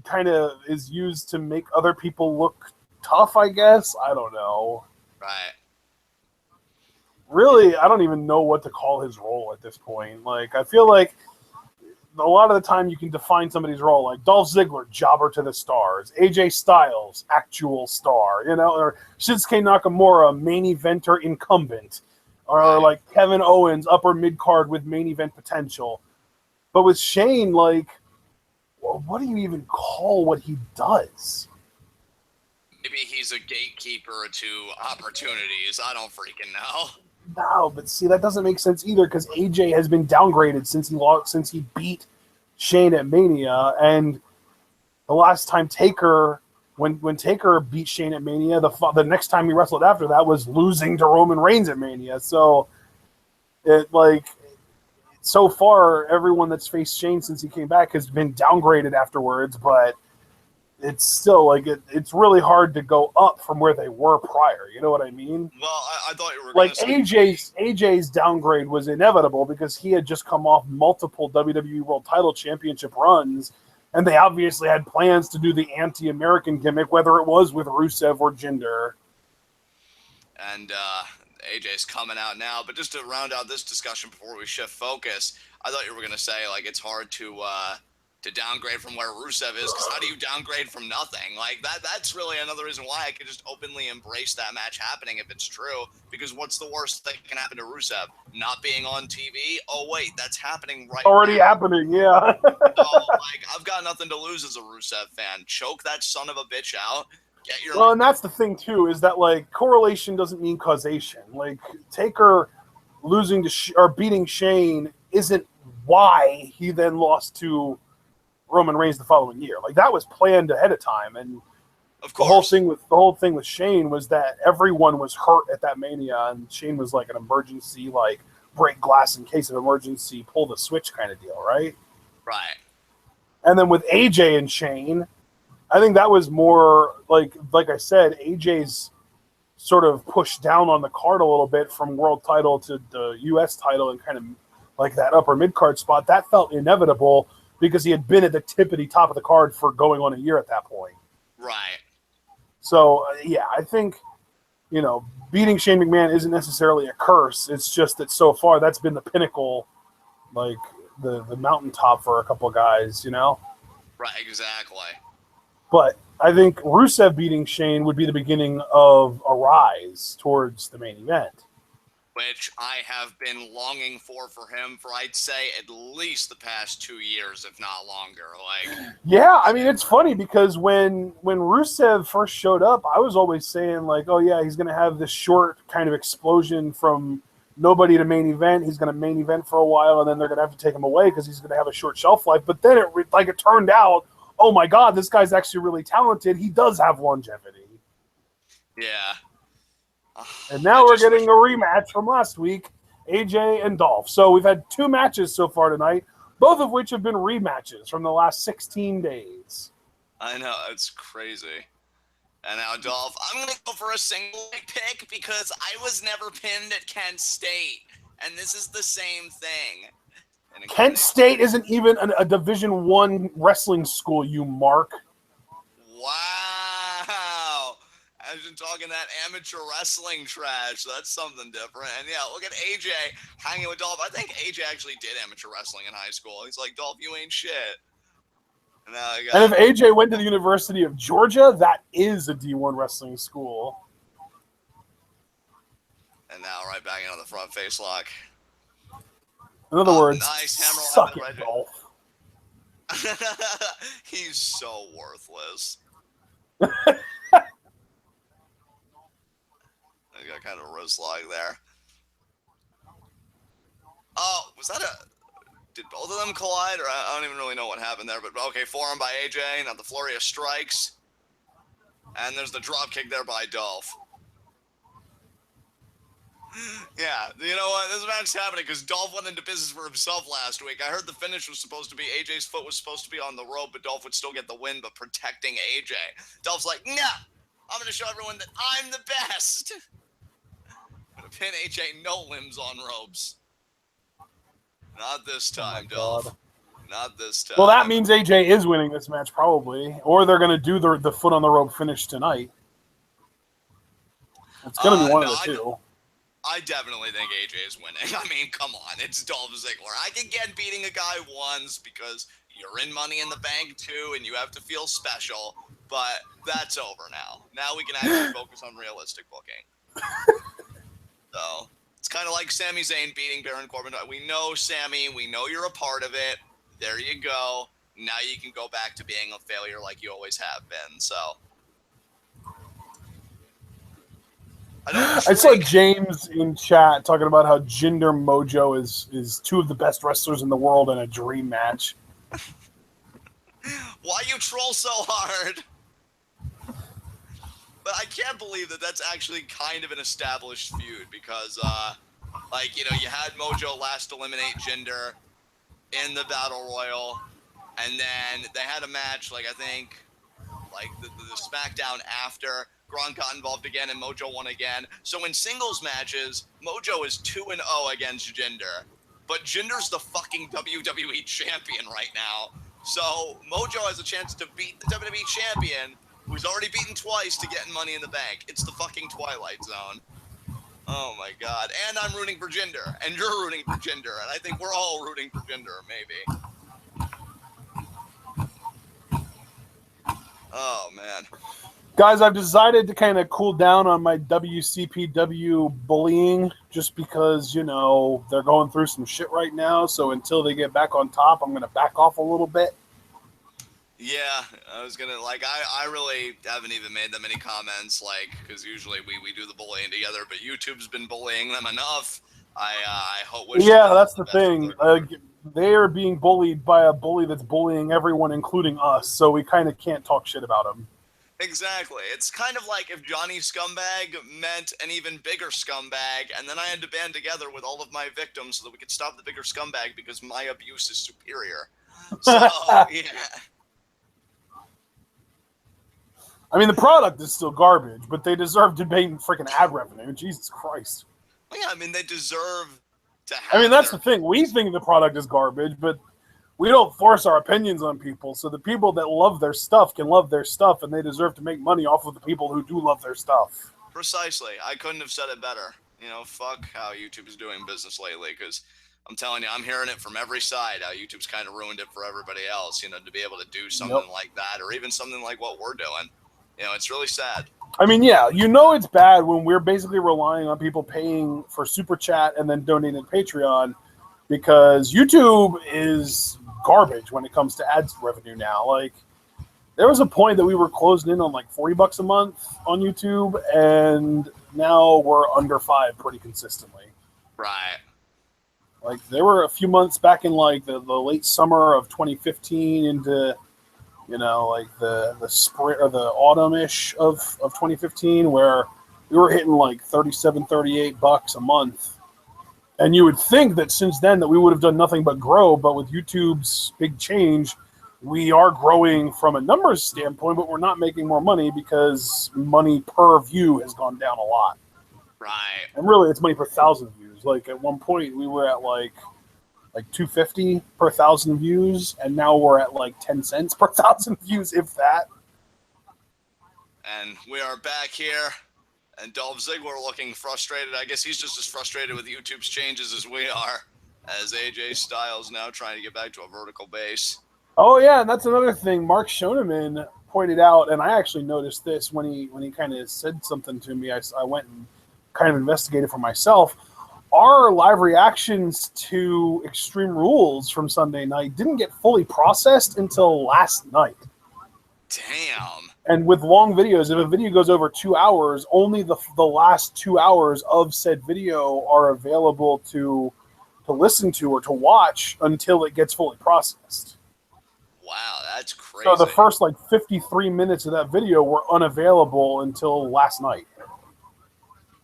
kind of is used to make other people look tough, I guess. I don't know. Right. Really, I don't even know what to call his role at this point. Like, I feel like a lot of the time you can define somebody's role, like Dolph Ziggler, jobber to the stars, AJ Styles, actual star, you know, or Shinsuke Nakamura, main eventer incumbent, or like Kevin Owens, upper mid card with main event potential. But with Shane, like, well, what do you even call what he does? Maybe he's a gatekeeper to opportunities. I don't freaking know. No, but see, that doesn't make sense either because AJ has been downgraded since he beat Shane at Mania, and the last time Taker, when Taker beat Shane at Mania, the next time he wrestled after that was losing to Roman Reigns at Mania. So, so far, everyone that's faced Shane since he came back has been downgraded afterwards, but it's still like it's really hard to go up from where they were prior. You know what I mean? Well, I thought you were like AJ's downgrade was inevitable because he had just come off multiple WWE World Title Championship runs, and they obviously had plans to do the anti-American gimmick, whether it was with Rusev or Jinder. And AJ's coming out now, but just to round out this discussion before we shift focus, I thought you were going to say like it's hard to downgrade from where Rusev is, because how do you downgrade from nothing? Like that's really another reason why I could just openly embrace that match happening if it's true, because what's the worst that can happen to Rusev? Not being on TV? Oh wait, that's happening right Already now. happening, yeah. I've got nothing to lose as a Rusev fan. Choke that son of a bitch out. Get your Well, and that's the thing too, is that like correlation doesn't mean causation. Like Taker losing to or beating Shane isn't why he then lost to Roman Reigns the following year. Like that was planned ahead of time, and of course, the whole thing with Shane was that everyone was hurt at that Mania, and Shane was like an emergency, like break glass in case of emergency, pull the switch kind of deal, right? Right. And then with AJ and Shane, I think that was more like I said, AJ's sort of pushed down on the card a little bit from world title to the U.S. title, and kind of like that upper mid card spot that felt inevitable, because he had been at the tippity top of the card for going on a year at that point. Right. So, yeah, I think, beating Shane McMahon isn't necessarily a curse. It's just that so far that's been the pinnacle, like the mountaintop for a couple of guys, Right, exactly. But I think Rusev beating Shane would be the beginning of a rise towards the main event. which I have been longing for him for, I'd say, at least the past 2 years, if not longer. Like, yeah, I mean, it's funny because when Rusev first showed up, I was always saying, like, oh, yeah, he's going to have this short kind of explosion from nobody to main event. He's going to main event for a while, and then they're going to have to take him away because he's going to have a short shelf life. But then it turned out, oh, my God, this guy's actually really talented. He does have longevity. yeah. And now we're getting a rematch from last week, AJ and Dolph. So we've had 2 matches so far tonight, both of which have been rematches from the last 16 days. I know, it's crazy. And now Dolph, I'm going to go for a single pick because I was never pinned at Kent State. And this is the same thing. And again, Kent State isn't even a Division I wrestling school, you mark. Wow. I've been talking that amateur wrestling trash. That's something different. And yeah, look at AJ hanging with Dolph. I think AJ actually did amateur wrestling in high school. He's like, Dolph, you ain't shit. And if AJ went to the University of Georgia, that is a D1 wrestling school. And now right back into the front face lock. In other words, nice hammer suck it, Dolph. He's so worthless. I got kind of a wrist lock there. Oh, was that did both of them collide? Or I don't even really know what happened there. But okay, forearm by AJ. Now the flurry of strikes. And there's the drop kick there by Dolph. Yeah, you know what? This match's happening because Dolph went into business for himself last week. I heard the finish was supposed to be AJ's foot was supposed to be on the rope, but Dolph would still get the win, but protecting AJ. Dolph's like, nah, I'm going to show everyone that I'm the best. I'm going to pin AJ no limbs on ropes. Not this time, Dolph. God. Not this time. Well, that means AJ is winning this match probably, or they're going to do the foot on the rope finish tonight. It's going to be one of the two. I definitely think AJ is winning. I mean, come on. It's Dolph Ziggler. I can get beating a guy once because you're in Money in the Bank too and you have to feel special, but that's over now. Now we can actually focus on realistic booking. So, it's kind of like Sami Zayn beating Baron Corbin. We know, Sami. We know you're a part of it. There you go. Now you can go back to being a failure like you always have been. So, I saw James in chat talking about how Jinder Mojo is 2 of the best wrestlers in the world in a dream match. Why you troll so hard? But I can't believe that that's actually kind of an established feud because, you had Mojo last eliminate Jinder in the Battle Royal, and then they had a match, I think, the Smackdown after. Gronk got involved again, and Mojo won again. So in singles matches, Mojo is 2-0 against Jinder. But Jinder's the fucking WWE champion right now. So Mojo has a chance to beat the WWE champion, who's already beaten twice to get Money in the Bank. It's the fucking Twilight Zone. Oh, my God. And I'm rooting for Jinder, and you're rooting for Jinder, and I think we're all rooting for Jinder, maybe. Oh, man. Guys, I've decided to kind of cool down on my WCPW bullying just because, they're going through some shit right now. So until they get back on top, I'm going to back off a little bit. Yeah, I was going to, I really haven't even made that many comments, because usually we do the bullying together, but YouTube's been bullying them enough. I hope. Yeah, that's the thing. They are being bullied by a bully that's bullying everyone, including us. So we kind of can't talk shit about them. Exactly. It's kind of like if Johnny Scumbag meant an even bigger scumbag, and then I had to band together with all of my victims so that we could stop the bigger scumbag because my abuse is superior. So, yeah. I mean, the product is still garbage, but they deserve to pay freaking ad revenue. Jesus Christ. Well, yeah, I mean, they deserve to have. I mean, that's the thing. We think the product is garbage, but we don't force our opinions on people. So the people that love their stuff can love their stuff, and they deserve to make money off of the people who do love their stuff. Precisely. I couldn't have said it better. Fuck how YouTube is doing business lately, because I'm telling you, I'm hearing it from every side, how YouTube's kind of ruined it for everybody else, to be able to do something like that, or even something like what we're doing. You know, it's really sad. I mean, yeah, you know it's bad when we're basically relying on people paying for Super Chat and then donating to Patreon, because YouTube is garbage when it comes to ads revenue now. Like, there was a point that we were closing in on like $40 a month on YouTube, and now we're under $5 pretty consistently. Right. Like, there were a few months back in like the late summer of 2015 into, you know, like the spring or the autumn-ish of 2015, where we were hitting like $37, $38 a month. And you would think that since then that we would have done nothing but grow, but with YouTube's big change, we are growing from a numbers standpoint, but we're not making more money because money per view has gone down a lot. Right. And really, it's money per 1,000 views. Like, at one point, we were at like $2.50 per 1,000 views, and now we're at like 10 cents per 1,000 views, if that. And we are back here, and Dolph Ziggler looking frustrated. I guess he's just as frustrated with YouTube's changes as we are, as AJ Styles now trying to get back to a vertical base. Oh yeah, and that's another thing Mark Schoeneman pointed out, and I actually noticed this when he kind of said something to me. I went and kind of investigated for myself. Our live reactions to Extreme Rules from Sunday night didn't get fully processed until last night. Damn. And with long videos, if a video goes over 2 hours, only the last 2 hours of said video are available to listen to or to watch until it gets fully processed. Wow, that's crazy. So the first like 53 minutes of that video were unavailable until last night.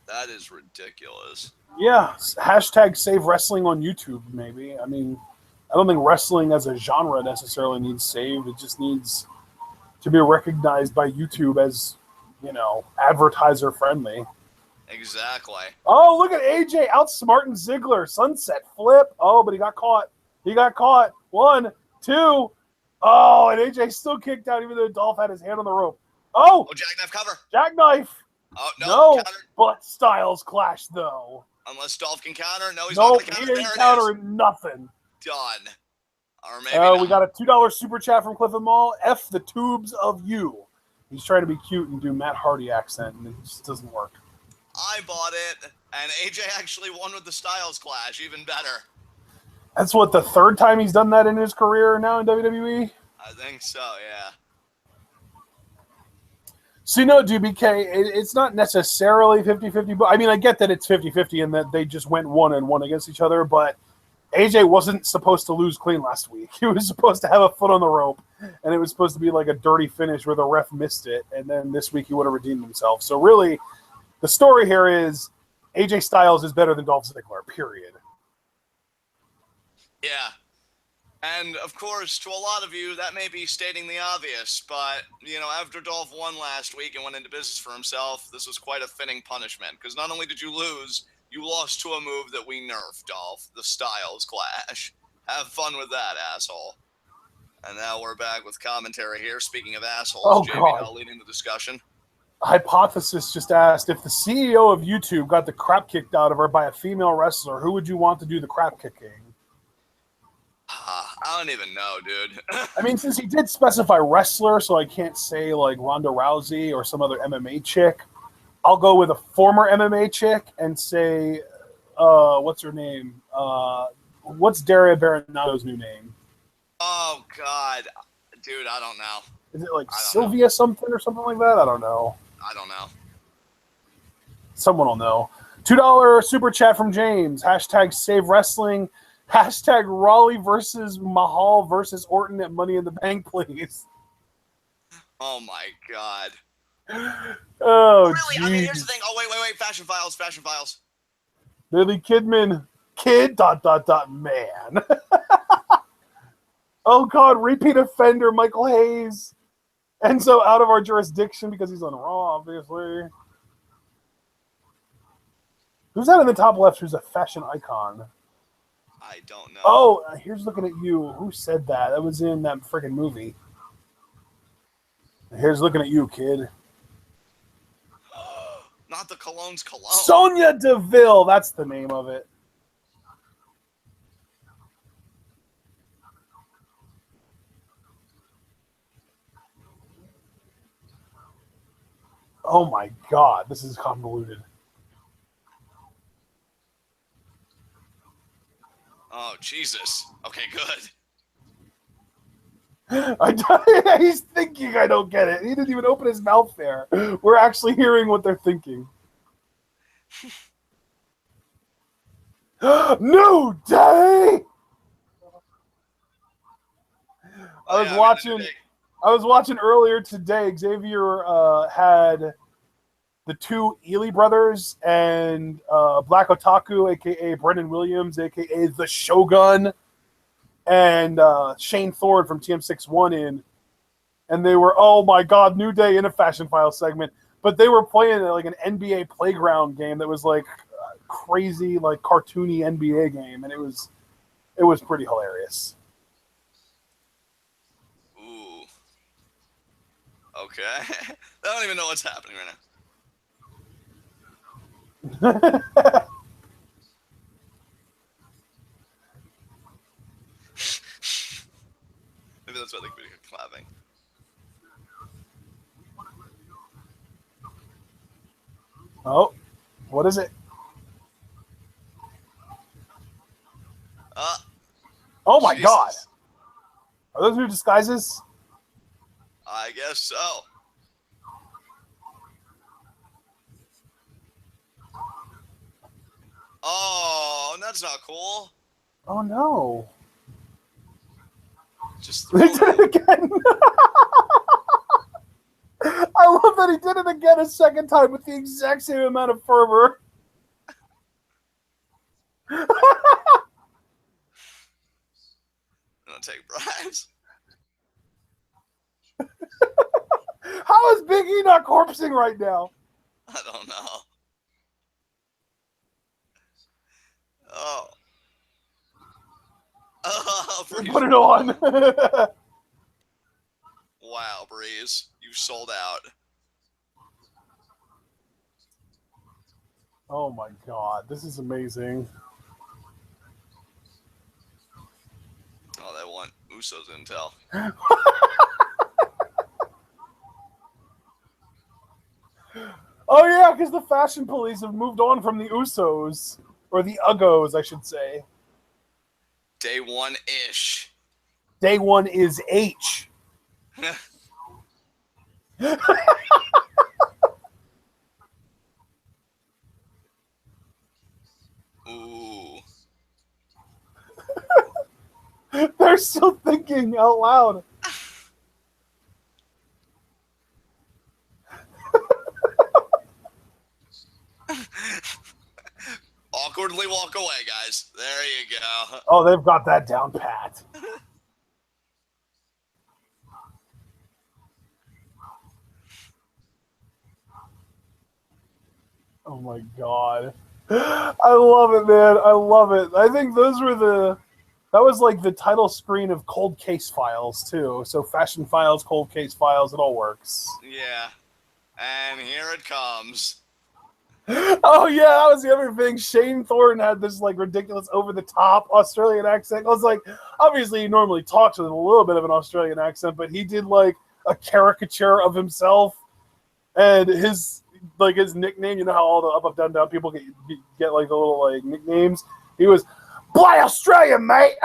That is ridiculous. Yeah, hashtag save wrestling on YouTube, maybe. I mean, I don't think wrestling as a genre necessarily needs saved. It just needs to be recognized by YouTube as, you know, advertiser friendly. Exactly. Oh, look at AJ outsmarting Ziggler. Sunset flip. Oh, but he got caught. He got caught. 1, 2. Oh, and AJ still kicked out even though Dolph had his hand on the rope. Oh, jackknife cover. Jackknife. Oh, No, counter. but Styles clash, though. Unless Dolph can counter. No, he's Nope, not going to counter. he ain't countering nothing. Done. Or maybe We got a $2 super chat from Cliff and Mall. F the tubes of you. He's trying to be cute and do Matt Hardy accent, and it just doesn't work. I bought it, and AJ actually won with the Styles clash. Even better. That's what, the third time he's done that in his career now in WWE? I think so, yeah. So, you know, DBK, it's not necessarily 50-50, but I mean, I get that it's 50-50 and that they just went 1-1 against each other, but AJ wasn't supposed to lose clean last week. He was supposed to have a foot on the rope, and it was supposed to be like a dirty finish where the ref missed it, and then this week he would have redeemed himself. So really, the story here is AJ Styles is better than Dolph Ziggler, period. Yeah. And, of course, to a lot of you, that may be stating the obvious, but, you know, after Dolph won last week and went into business for himself, this was quite a fitting punishment, because not only did you lose, you lost to a move that we nerfed, Dolph, the Styles Clash. Have fun with that, asshole. And now we're back with commentary here. Speaking of assholes, Oh, JB God. now leading the discussion. Hypothesis just asked, if the CEO of YouTube got the crap kicked out of her by a female wrestler, who would you want to do the crap kicking? I don't even know, dude. I mean, since he did specify wrestler, so I can't say like Ronda Rousey or some other MMA chick, I'll go with a former MMA chick and say, what's her name? What's Daria Baronato's new name? Oh, God. Dude, I don't know. Is it like Sylvia something or something like that? I don't know. I don't know. Someone will know. $2 super chat from James. Hashtag save wrestling. Hashtag Rawley versus Mahal versus Orton at Money in the Bank, please. Oh, my God. Oh, Really? geez. I mean, here's the thing. Oh, wait. Fashion Files. Billy Kidman. Kid, ... man. Oh, God. Repeat offender, Michael Hayes. Enzo out of our jurisdiction because he's on Raw, obviously. Who's that in the top left who's a fashion icon? I don't know. Oh, here's looking at you. Who said that? That was in that friggin' movie. Here's looking at you, kid. Not the Cologne's cologne. Sonya Deville. That's the name of it. Oh my god, this is convoluted. Oh, Jesus. Okay, good. He's thinking I don't get it. He didn't even open his mouth there. We're actually hearing what they're thinking. New Day! I was watching earlier today. Xavier had the two Ely brothers and Black Otaku, aka Brendan Williams, aka the Shogun, and Shane Thorne from TM61 in, and they were, oh my god, New Day in a Fashion File segment, but they were playing like an NBA playground game that was like crazy, like cartoony NBA game, and it was pretty hilarious. Ooh. Okay. I don't even know what's happening right now. Maybe that's why they're clapping. Oh, what is it? Oh my god! Are those new disguises? I guess so. Oh, that's not cool. Oh no! Just they did it again. I love that he did it again a second time with the exact same amount of fervor. I'm gonna take bribes. How is Big E not corpsing right now? I don't know. Oh. Oh, Breeze. Put it on. Wow, Breeze. You sold out. Oh my god, this is amazing. Oh, they want Usos intel. Oh yeah, because the Fashion Police have moved on from the Usos. Or the Uggos, I should say. Day one-ish. Day one is H. Ooh. They're still thinking out loud. Awkwardly walk away, guys. There you go. Oh, they've got that down pat. Oh my god. I love it, man. I love it. I think that was like the title screen of Cold Case Files, too. So Fashion Files, Cold Case Files, it all works. Yeah. And here it comes. Oh yeah, that was the other thing. Shane Thorne had this like ridiculous over-the-top Australian accent. I was like, obviously he normally talks with a little bit of an Australian accent, but he did like a caricature of himself and his nickname. You know how all the up, down, down people get like the little like nicknames. He was "Bly Australian, mate."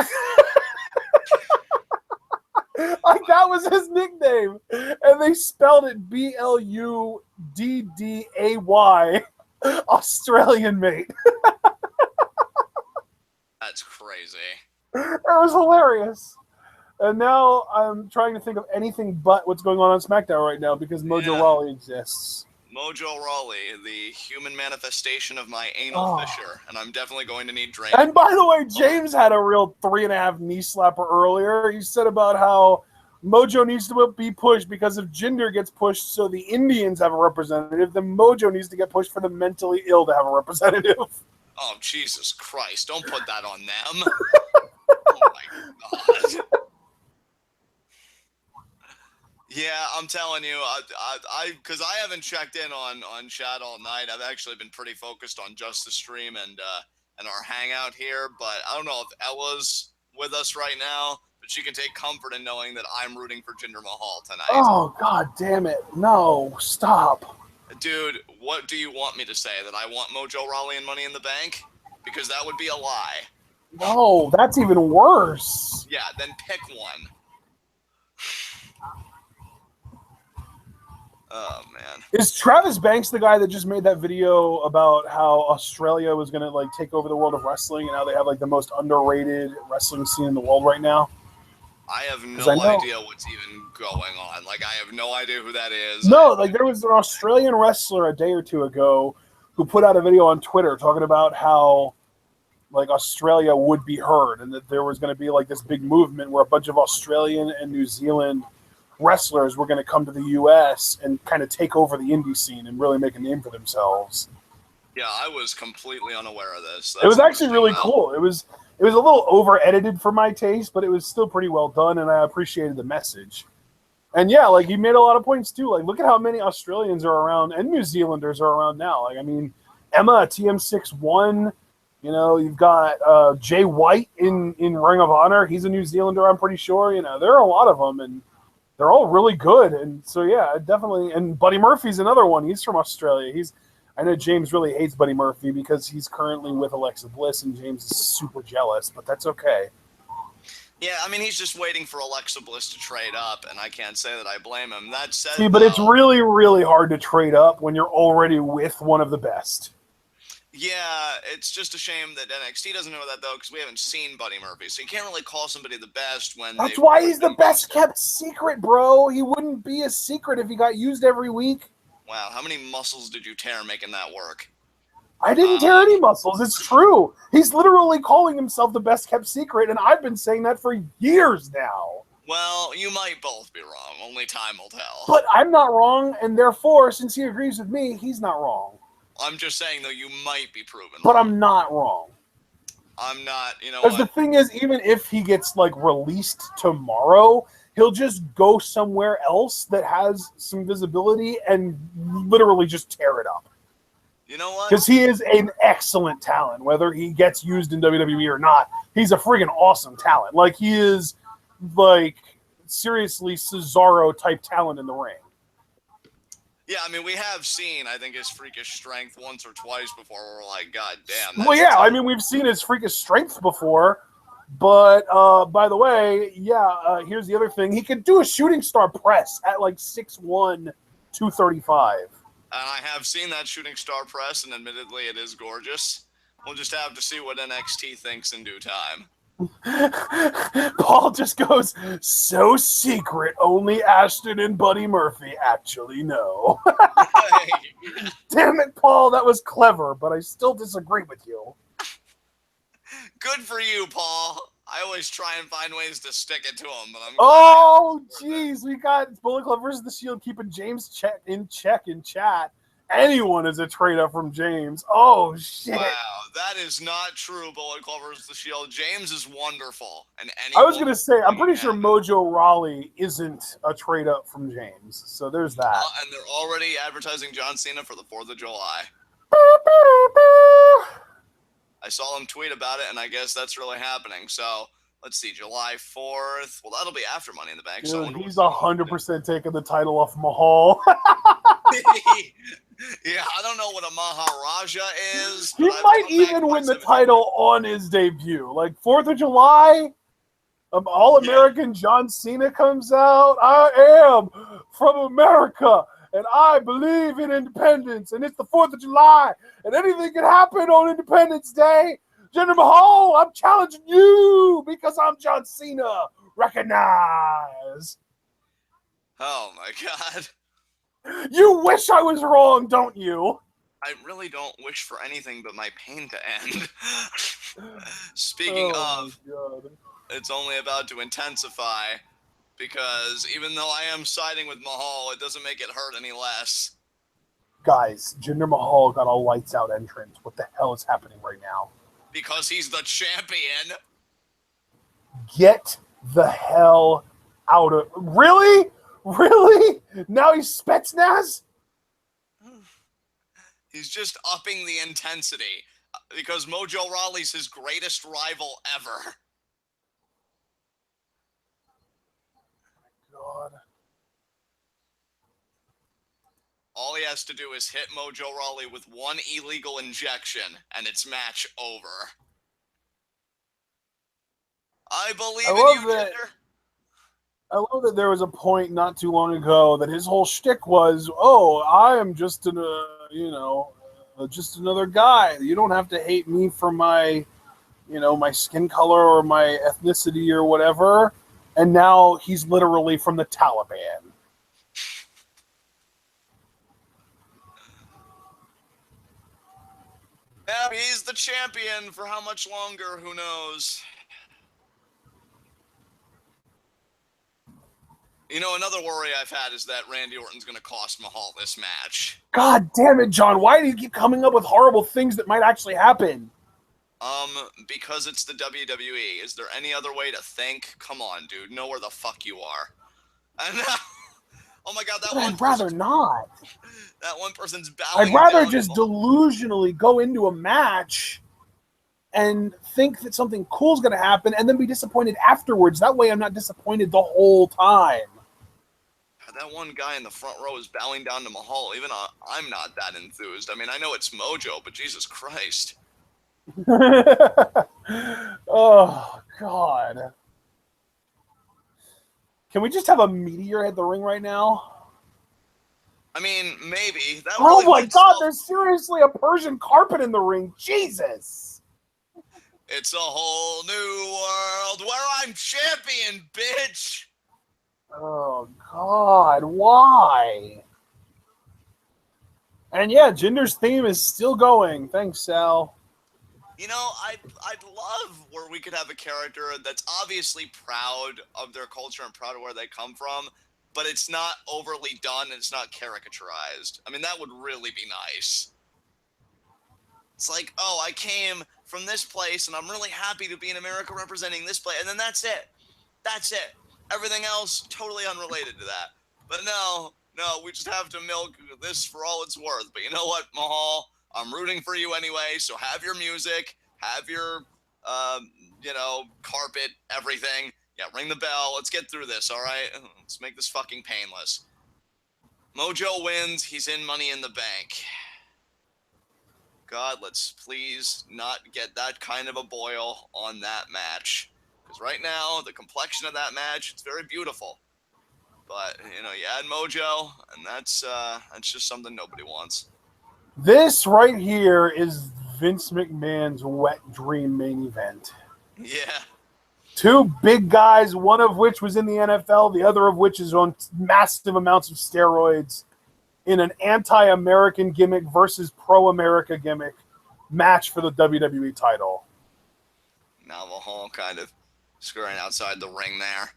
Like that was his nickname, and they spelled it BLUDDAY. Australian, mate. That's crazy. It was hilarious. And now I'm trying to think of anything but what's going on SmackDown right now because Mojo Rawley exists. Mojo Rawley, the human manifestation of my anal fissure, and I'm definitely going to need drain. And by the way, James had a real 3.5 knee slapper earlier. He said about how Mojo needs to be pushed because if Jinder gets pushed so the Indians have a representative, then Mojo needs to get pushed for the mentally ill to have a representative. Oh, Jesus Christ. Don't put that on them. Oh, my God. Yeah, I'm telling you, because I haven't checked in on chat all night. I've actually been pretty focused on just the stream and our hangout here, but I don't know if Ella's with us right now. But she can take comfort in knowing that I'm rooting for Jinder Mahal tonight. Oh, God damn it. No, stop. Dude, what do you want me to say? That I want Mojo Rawley and Money in the Bank? Because that would be a lie. No, that's even worse. Yeah, then pick one. Oh, man. Is Travis Banks the guy that just made that video about how Australia was going to like take over the world of wrestling and how they have like the most underrated wrestling scene in the world right now? I have no idea what's even going on. Like, I have no idea who that is. No, like there was an Australian wrestler a day or two ago who put out a video on Twitter talking about how like Australia would be heard and that there was going to be like this big movement where a bunch of Australian and New Zealand wrestlers were going to come to the U.S. and kind of take over the indie scene and really make a name for themselves. Yeah, I was completely unaware of this. It was actually really cool. It was a little over-edited for my taste, but it was still pretty well done, and I appreciated the message. And yeah, like he made a lot of points too. Like, look at how many Australians are around and New Zealanders are around now. Like, I mean, Emma TM61. You know, you've got Jay White in Ring of Honor. He's a New Zealander, I'm pretty sure. You know, there are a lot of them, and they're all really good. And so, yeah, definitely. And Buddy Murphy's another one. He's from Australia. I know James really hates Buddy Murphy because he's currently with Alexa Bliss, and James is super jealous, but that's okay. Yeah, I mean, he's just waiting for Alexa Bliss to trade up, and I can't say that I blame him. That said, see, but it's really, really hard to trade up when you're already with one of the best. Yeah, it's just a shame that NXT doesn't know that, though, because we haven't seen Buddy Murphy, so you can't really call somebody the best when that's why he's the best kept secret, bro. He wouldn't be a secret if he got used every week. Wow, how many muscles did you tear making that work? I didn't tear any muscles. It's true. He's literally calling himself the best kept secret, and I've been saying that for years now. Well, you might both be wrong. Only time will tell. But I'm not wrong, and therefore, since he agrees with me, he's not wrong. I'm just saying, though, you might be proven but wrong. I'm not wrong. I'm not, you know what? Because the thing is, even if he gets, like, released tomorrow, he'll just go somewhere else that has some visibility and literally just tear it up. You know what? Because he is an excellent talent, whether he gets used in WWE or not. He's a friggin' awesome talent. Like, he is, like, seriously Cesaro-type talent in the ring. Yeah, I mean, we have seen, I think, his freakish strength once or twice before. We're like, God damn. Well, yeah, I mean, we've seen his freakish strength before. But, by the way, here's the other thing. He could do a shooting star press at, like, 6'1", 235. I have seen that shooting star press, and admittedly, it is gorgeous. We'll just have to see what NXT thinks in due time. Paul just goes, so secret, only Ashton and Buddy Murphy actually know. Damn it, Paul, that was clever, but I still disagree with you. Good for you, Paul. I always try and find ways to stick it to him, but I'm jeez, we got Bullet Club versus the Shield keeping James in chat. Anyone is a trade-up from James. Oh, shit. Wow, that is not true, Bullet Club versus the Shield. James is wonderful. And I was going to say, I'm pretty sure Mojo Rawley isn't a trade-up from James, so there's that. And they're already advertising John Cena for the 4th of July. I saw him tweet about it, and I guess that's really happening. So, let's see, July 4th. Well, that'll be after Money in the Bank. So he's 100% taking the title off Mahal. Yeah, I don't know what a Maharaja is. He might even win the title on his debut. Like, 4th of July, All-American John Cena comes out. I am from America, and I believe in independence, and it's the 4th of July, and anything can happen on Independence Day. Jinder Mahal, I'm challenging you because I'm John Cena. Recognize. Oh, my God. You wish I was wrong, don't you? I really don't wish for anything but my pain to end. Speaking of, it's only about to intensify because even though I am siding with Mahal, it doesn't make it hurt any less. Guys, Jinder Mahal got a lights-out entrance. What the hell is happening right now? Because he's the champion. Get the hell out of... Really? Really? Now he's Spetsnaz? He's just upping the intensity because Mojo Rawley's his greatest rival ever. God. All he has to do is hit Mojo Rawley with one illegal injection, and it's match over. I believe in you, Jinder. I love that there was a point not too long ago that his whole shtick was, "Oh, I am just just another guy. You don't have to hate me for my, my skin color or my ethnicity or whatever." And now he's literally from the Taliban. Yeah, he's the champion for how much longer? Who knows? Another worry I've had is that Randy Orton's going to cost Mahal this match. God damn it, John. Why do you keep coming up with horrible things that might actually happen? Because it's the WWE. Is there any other way to think? Come on, dude. Know where the fuck you are. And oh my God, I'd rather not. That one person's bowing. I'd rather just delusionally go into a match and think that something cool's going to happen and then be disappointed afterwards. That way I'm not disappointed the whole time. That one guy in the front row is bowing down to Mahal. Even I'm not that enthused. I mean, I know it's Mojo, but Jesus Christ. Oh, God. Can we just have a meteor hit the ring right now? I mean, maybe. Oh my God, there's seriously a Persian carpet in the ring. Jesus. It's a whole new world where I'm champion, bitch. Oh, God, why? And yeah, Jinder's theme is still going. Thanks, Sal. I'd love where we could have a character that's obviously proud of their culture and proud of where they come from, but it's not overly done and it's not caricaturized. I mean, that would really be nice. It's like, oh, I came from this place and I'm really happy to be in America representing this place, and then that's it. That's it. Everything else, totally unrelated to that. But no, we just have to milk this for all it's worth. But you know what, Mahal? I'm rooting for you anyway, so have your music, have your, carpet, everything. Yeah, ring the bell. Let's get through this, all right? Let's make this fucking painless. Mojo wins. He's in Money in the Bank. God, let's please not get that kind of a boil on that match. Because right now, the complexion of that match, it's very beautiful. But, you add Mojo, and that's just something nobody wants. This right here is Vince McMahon's wet dream main event. Yeah. Two big guys, one of which was in the NFL, the other of which is on massive amounts of steroids, in an anti-American gimmick versus pro-America gimmick match for the WWE title. Now Mahal kind of scurrying outside the ring there.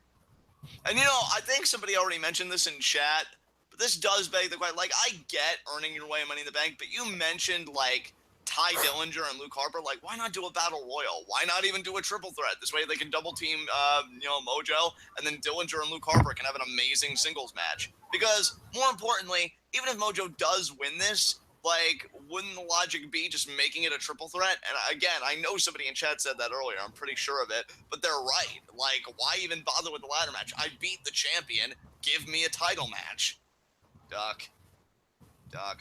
And I think somebody already mentioned this in chat, but this does beg the question. Like, I get earning your way in Money in the Bank, but you mentioned, like, Ty Dillinger and Luke Harper. Like, why not do a battle royal? Why not even do a triple threat? This way they can double team, Mojo, and then Dillinger and Luke Harper can have an amazing singles match. Because, more importantly, even if Mojo does win this, like, wouldn't the logic be just making it a triple threat? And again, I know somebody in chat said that earlier. I'm pretty sure of it. But they're right. Like, why even bother with the ladder match? I beat the champion. Give me a title match. Duck,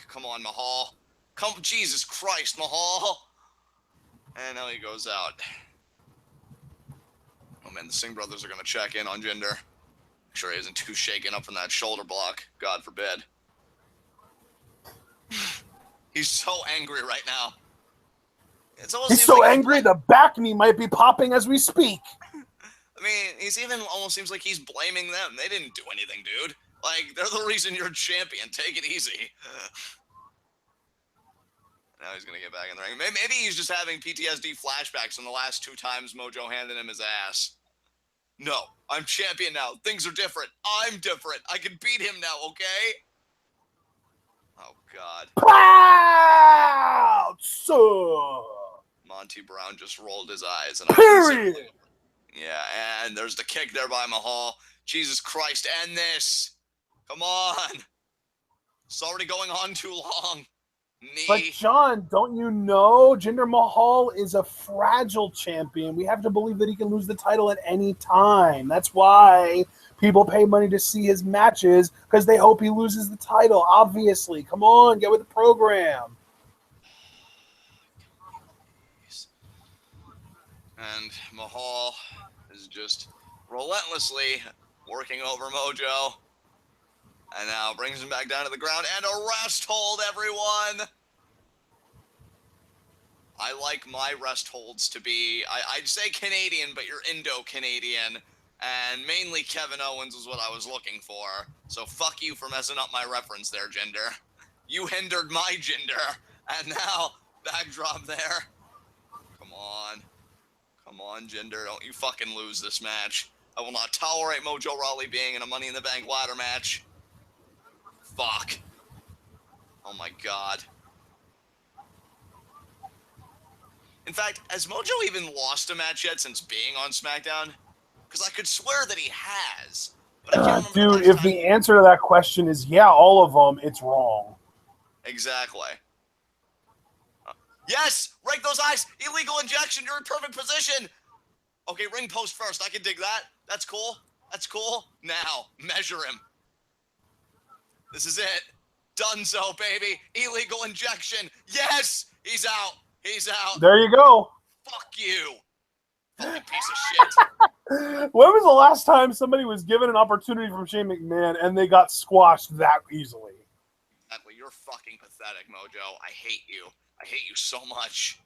come on, Mahal. Come, Jesus Christ, Mahal. And now he goes out. Oh, man, the Singh brothers are going to check in on Jinder. Make sure he isn't too shaken up from that shoulder block. God forbid. He's so angry right now. He's so angry the back knee might be popping as we speak. I mean, he's even almost seems like he's blaming them. They didn't do anything, dude. Like, they're the reason you're champion. Take it easy. Now he's going to get back in the ring. Maybe he's just having PTSD flashbacks from the last two times Mojo handed him his ass. No, I'm champion now. Things are different. I'm different. I can beat him now, okay? Oh, God. Pow! So. Monty Brown just rolled his eyes. And Period. Yeah, and there's the kick there by Mahal. Jesus Christ, end this. Come on. It's already going on too long. But Knee. John, don't you know Jinder Mahal is a fragile champion? We have to believe that he can lose the title at any time. That's why people pay money to see his matches, because they hope he loses the title. Obviously, come on, get with the program. And Mahal is just relentlessly working over Mojo. And now brings him back down to the ground and a rest hold, everyone. I like my rest holds to be, I'd say Canadian, but you're Indo-Canadian. And mainly Kevin Owens is what I was looking for. So fuck you for messing up my reference there, Jinder. You hindered my Jinder. And now, backdrop there. Come on. Come on, Jinder. Don't you fucking lose this match. I will not tolerate Mojo Rawley being in a Money in the Bank ladder match. Fuck. Oh my god. In fact, has Mojo even lost a match yet since being on SmackDown? Because I could swear that he has. But I can't remember. Dude, if the answer to that question is yeah, all of them, it's wrong. Exactly. Yes! Rake those eyes! Illegal injection! You're in perfect position! Okay, ring post first. I can dig that. That's cool. That's cool. Now, measure him. This is it. Dunzo, baby. Illegal injection. Yes! He's out. He's out. There you go. Fuck you. Fucking piece of shit. When was the last time somebody was given an opportunity from Shane McMahon and they got squashed that easily? Exactly. You're fucking pathetic, Mojo. I hate you. I hate you so much.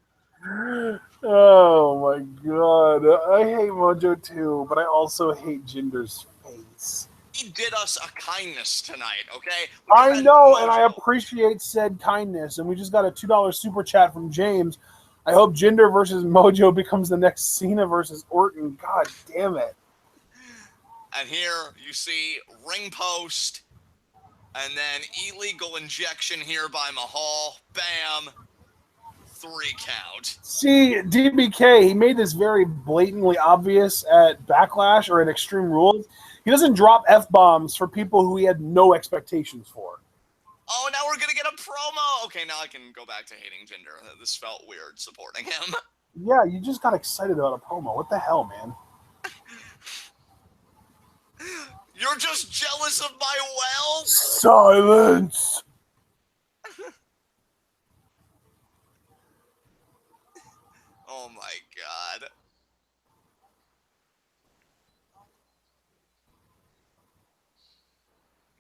Oh my god. I hate Mojo too, but I also hate Jinder's face. He did us a kindness tonight, okay? I know, and I appreciate said kindness. And we just got a $2 super chat from James. I hope Jinder versus Mojo becomes the next Cena versus Orton. God damn it. And here you see ring post, and then illegal injection here by Mahal. Bam. 3 count. See, DBK, he made this very blatantly obvious at Backlash or at Extreme Rules. He doesn't drop F-bombs for people who he had no expectations for. Oh, now we're going to get a promo. Okay, now I can go back to hating Jinder. This felt weird supporting him. Yeah, you just got excited about a promo. What the hell, man? You're just jealous of my wealth? Silence! Oh my god.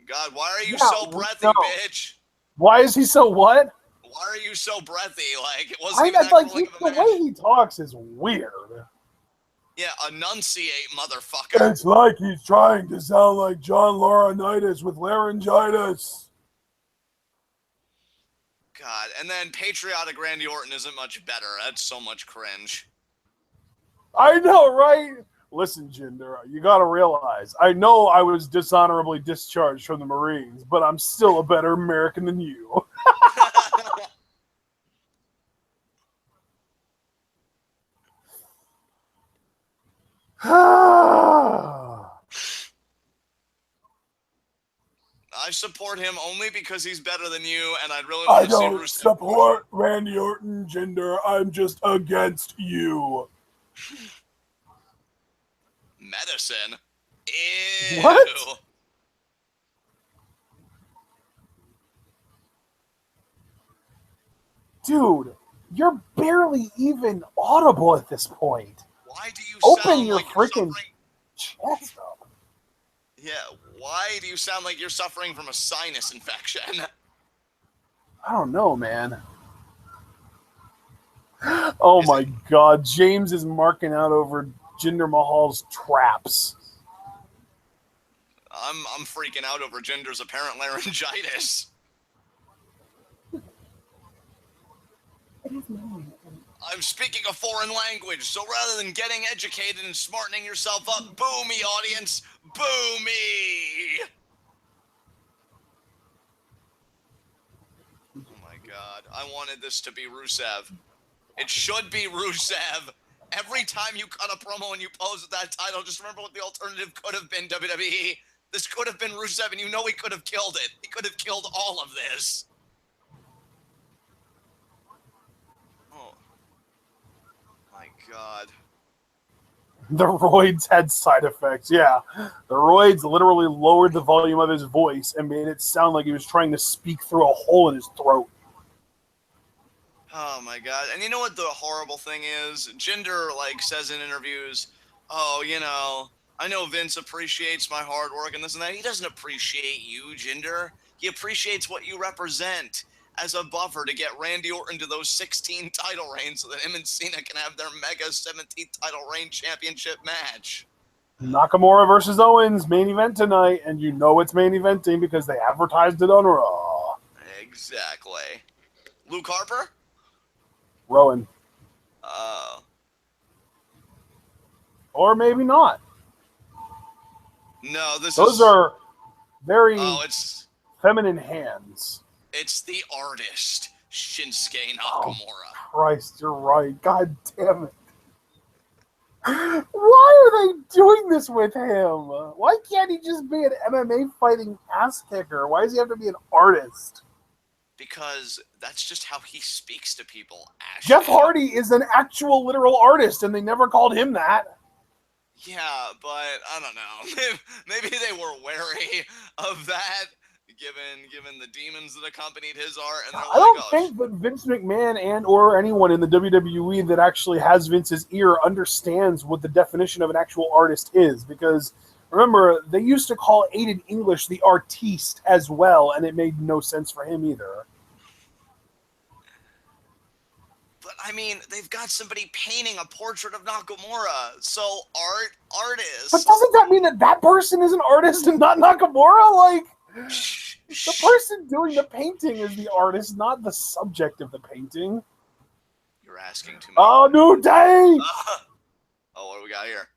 God, why are you so breathy, bitch? Why is he so what? Why are you so breathy? Like, it wasn't even that like quick of a the match. way he talks is weird. Yeah, enunciate, motherfucker. It's like he's trying to sound like John Laurinaitis with laryngitis. God, and then patriotic Randy Orton isn't much better. That's so much cringe. I know, right? Listen, Jinder, you gotta realize, I know I was dishonorably discharged from the Marines, but I'm still a better American than you. I support him only because he's better than you, and I'd really I want to see don't support Randy Orton, Jinder. I'm just against you. Medicine? Ew. What? Dude, you're barely even audible at this point. Why do you Open sound your like freaking chest up. Yeah, why do you sound like you're suffering from a sinus infection? I don't know, man. Oh my god, James is marking out over Jinder Mahal's traps. I'm freaking out over Jinder's apparent laryngitis. I'm speaking a foreign language, so rather than getting educated and smartening yourself up, boo me, audience! Boo me! Oh my god, I wanted this to be Rusev. It should be Rusev. Every time you cut a promo and you pose with that title, just remember what the alternative could have been, WWE. This could have been Rusev, and you know he could have killed it. He could have killed all of this. God. The roids had side effects, yeah. The roids literally lowered the volume of his voice and made it sound like he was trying to speak through a hole in his throat. Oh my God. And you know what the horrible thing is? Jinder, like, says in interviews, oh, you know, I know Vince appreciates my hard work and this and that. He doesn't appreciate you, Jinder. He appreciates what you represent as a buffer to get Randy Orton to those 16 title reigns so that him and Cena can have their mega 17th title reign championship match. Nakamura versus Owens, main event tonight, and you know it's main eventing because they advertised it on Raw. Exactly. Luke Harper? Rowan. Or maybe not. No, Those are very it's feminine hands. It's the artist, Shinsuke Nakamura. Oh, Christ, you're right. God damn it. Why are they doing this with him? Why can't he just be an MMA fighting ass kicker? Why does he have to be an artist? Because that's just how he speaks to people, Ash. Jeff Hardy is an actual literal artist, and they never called him that. Yeah, but I don't know. Maybe they were wary of that, given the demons that accompanied his art. And I don't think that Vince McMahon and or anyone in the WWE that actually has Vince's ear understands what the definition of an actual artist is. Because remember, they used to call Aiden English the artiste as well, and it made no sense for him either. But I mean, they've got somebody painting a portrait of Nakamura, so artist. But doesn't that mean that that person is an artist and not Nakamura? Like, the person doing the painting is the artist, not the subject of the painting. You're asking too much. Oh, New Day! Oh, what do we got here?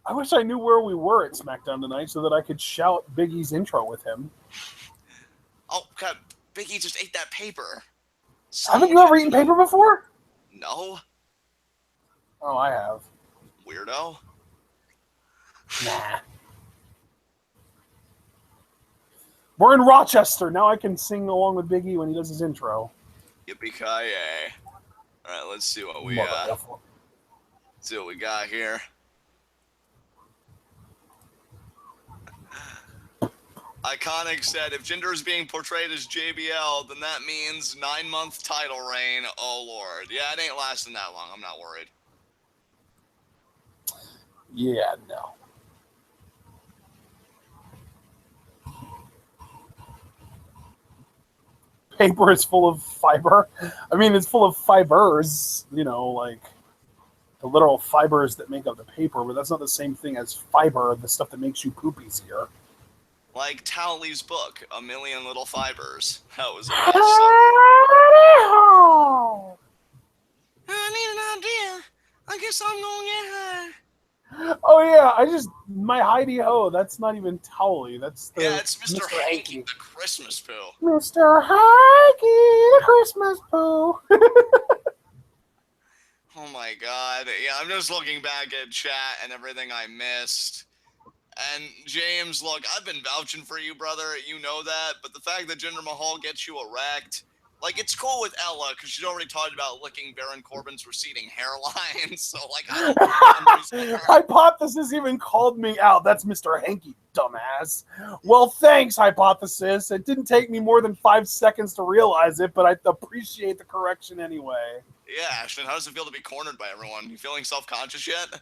I wish I knew where we were at SmackDown tonight so that I could shout Big E's intro with him. Oh, God, Big E just ate that paper. Haven't you ever eaten paper before? No. Oh, I have. Weirdo. Nah. We're in Rochester. Now I can sing along with Big E when he does his intro. Yippee-ki-yay. All right, let's see what we got here. Iconic said, if Jinder is being portrayed as JBL, then that means 9-month title reign. Oh, Lord. Yeah, it ain't lasting that long. I'm not worried. Yeah, no. Paper is full of fiber. I mean, it's full of fibers, you know, like the literal fibers that make up the paper, but that's not the same thing as fiber, the stuff that makes you poop easier. Like Towley's book, A Million Little Fibers. That was a I need an idea. I guess I'm gonna get high. Oh yeah, my Heidi Ho, that's not even Towley. That's it's Mr. Hanky, the Christmas poo. Mr. Hanky, the Christmas poo. Oh my God. Yeah, I'm just looking back at chat and everything I missed. And James, look, I've been vouching for you, brother. You know that. But the fact that Jinder Mahal gets you erect, like, it's cool with Ella because she's already talked about licking Baron Corbin's receding hairline. So, like, I don't understand. Hypothesis even called me out. That's Mr. Hanky, dumbass. Well, thanks, Hypothesis. It didn't take me more than 5 seconds to realize it, but I appreciate the correction anyway. Yeah, Ashton, how does it feel to be cornered by everyone? You feeling self-conscious yet?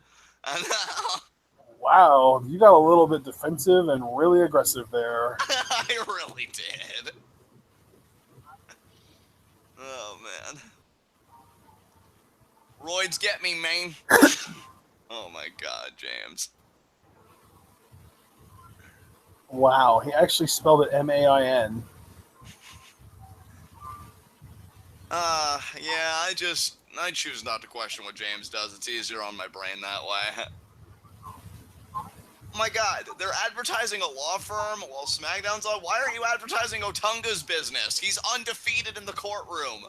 Wow, you got a little bit defensive and really aggressive there. I really did. Oh, man. Roids get me, man. Oh, my God, James. Wow, he actually spelled it M-A-I-N. Yeah, I choose not to question what James does. It's easier on my brain that way. Oh my God, they're advertising a law firm while SmackDown's on. Why aren't you advertising Otunga's business? He's undefeated in the courtroom.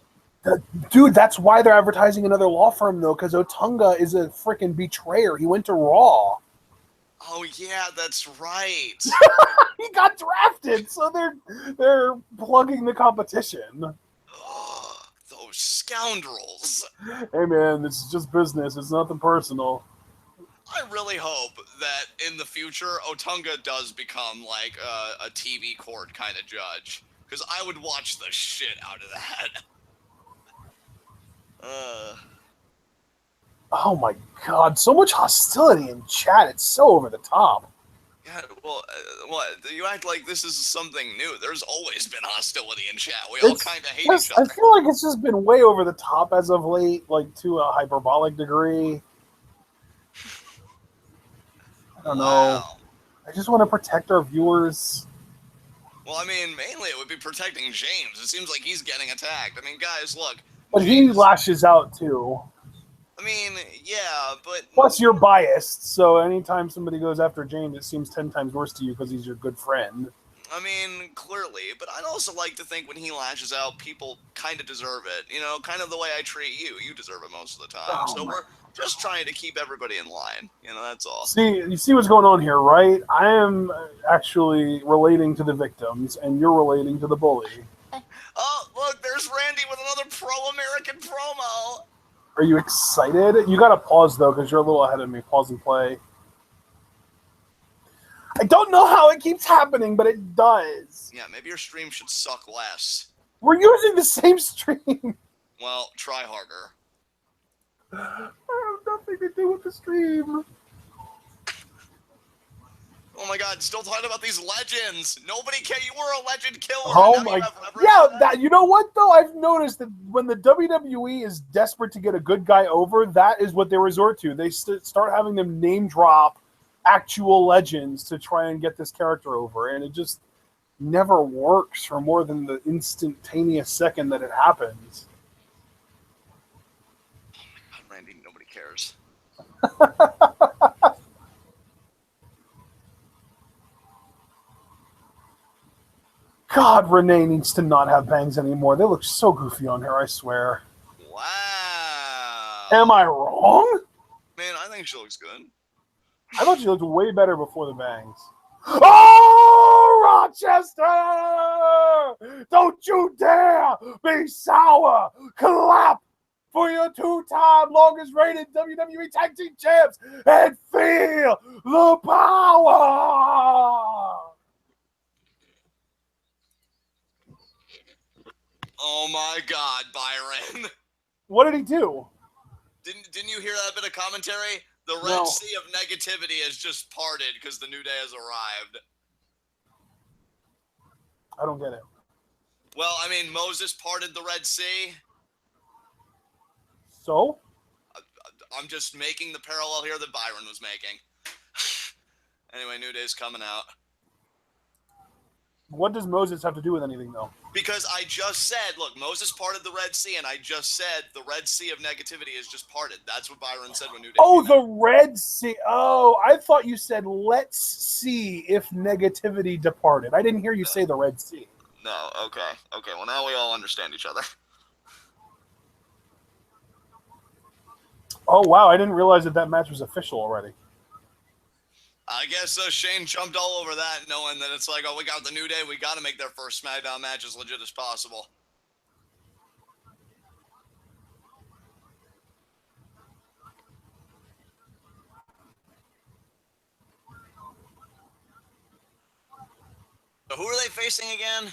Dude, that's why they're advertising another law firm, though, because Otunga is a freaking betrayer. He went to Raw. Oh, yeah, that's right. He got drafted, so they're plugging the competition. Ugh, scoundrels. Hey, man, this is just business. It's nothing personal. I really hope that in the future, Otunga does become like a TV court kind of judge. Because I would watch the shit out of that. Oh my god, so much hostility in chat. It's so over the top. Yeah, well, what? You act like this is something new. There's always been hostility in chat. We all kind of hate each other. I feel like it's just been way over the top as of late, like to a hyperbolic degree. I don't know. I just want to protect our viewers. Well, I mean, mainly it would be protecting James. It seems like he's getting attacked. I mean, guys, look. But James, he lashes out too. I mean, yeah, but... Plus, you're biased, so anytime somebody goes after James, it seems 10 times worse to you because he's your good friend. I mean, clearly, but I'd also like to think when he lashes out, people kind of deserve it. You know, kind of the way I treat you. You deserve it most of the time. So we're just trying to keep everybody in line. You know, that's all. See, you see what's going on here, right? I am actually relating to the victims, and you're relating to the bully. Oh, look, there's Randy with another pro-American promo. Are you excited? You gotta pause, though, because you're a little ahead of me. Pause and play. I don't know how it keeps happening, but it does. Yeah, maybe your stream should suck less. We're using the same stream. Well, try harder. I have nothing to do with the stream. Oh my god, still talking about these legends. Nobody can. You were a legend killer. Oh my. Yeah, you know what, though? I've noticed that when the WWE is desperate to get a good guy over, that is what they resort to. They start having them name drop actual legends to try and get this character over, and it just never works for more than the instantaneous second that it happens. Oh my god, Randy, nobody cares. God, Renee needs to not have bangs anymore. They look so goofy on her, I swear. Wow. Am I wrong? Man, I think she looks good. I thought she looked way better before the bangs. Oh, Rochester! Don't you dare be sour! Clap for your 2-time longest rated WWE Tag Team Champs and feel the power! Oh my god, Byron. What did he do? Didn't you hear that bit of commentary? The Red Sea of negativity has just parted because the New Day has arrived. I don't get it. Well, I mean, Moses parted the Red Sea. So? I'm just making the parallel here that Byron was making. Anyway, New Day's coming out. What does Moses have to do with anything, though? Because I just said, look, Moses parted the Red Sea, and I just said the Red Sea of negativity is just parted. That's what Byron said when New Day Oh, came the out. Red Sea. Oh, I thought you said, let's see if negativity departed. I didn't hear you say the Red Sea. No, okay. Okay, well, now we all understand each other. Oh, wow, I didn't realize that match was official already. I guess Shane jumped all over that, knowing that it's like, oh, we got the New Day. We got to make their first SmackDown match as legit as possible. So who are they facing again?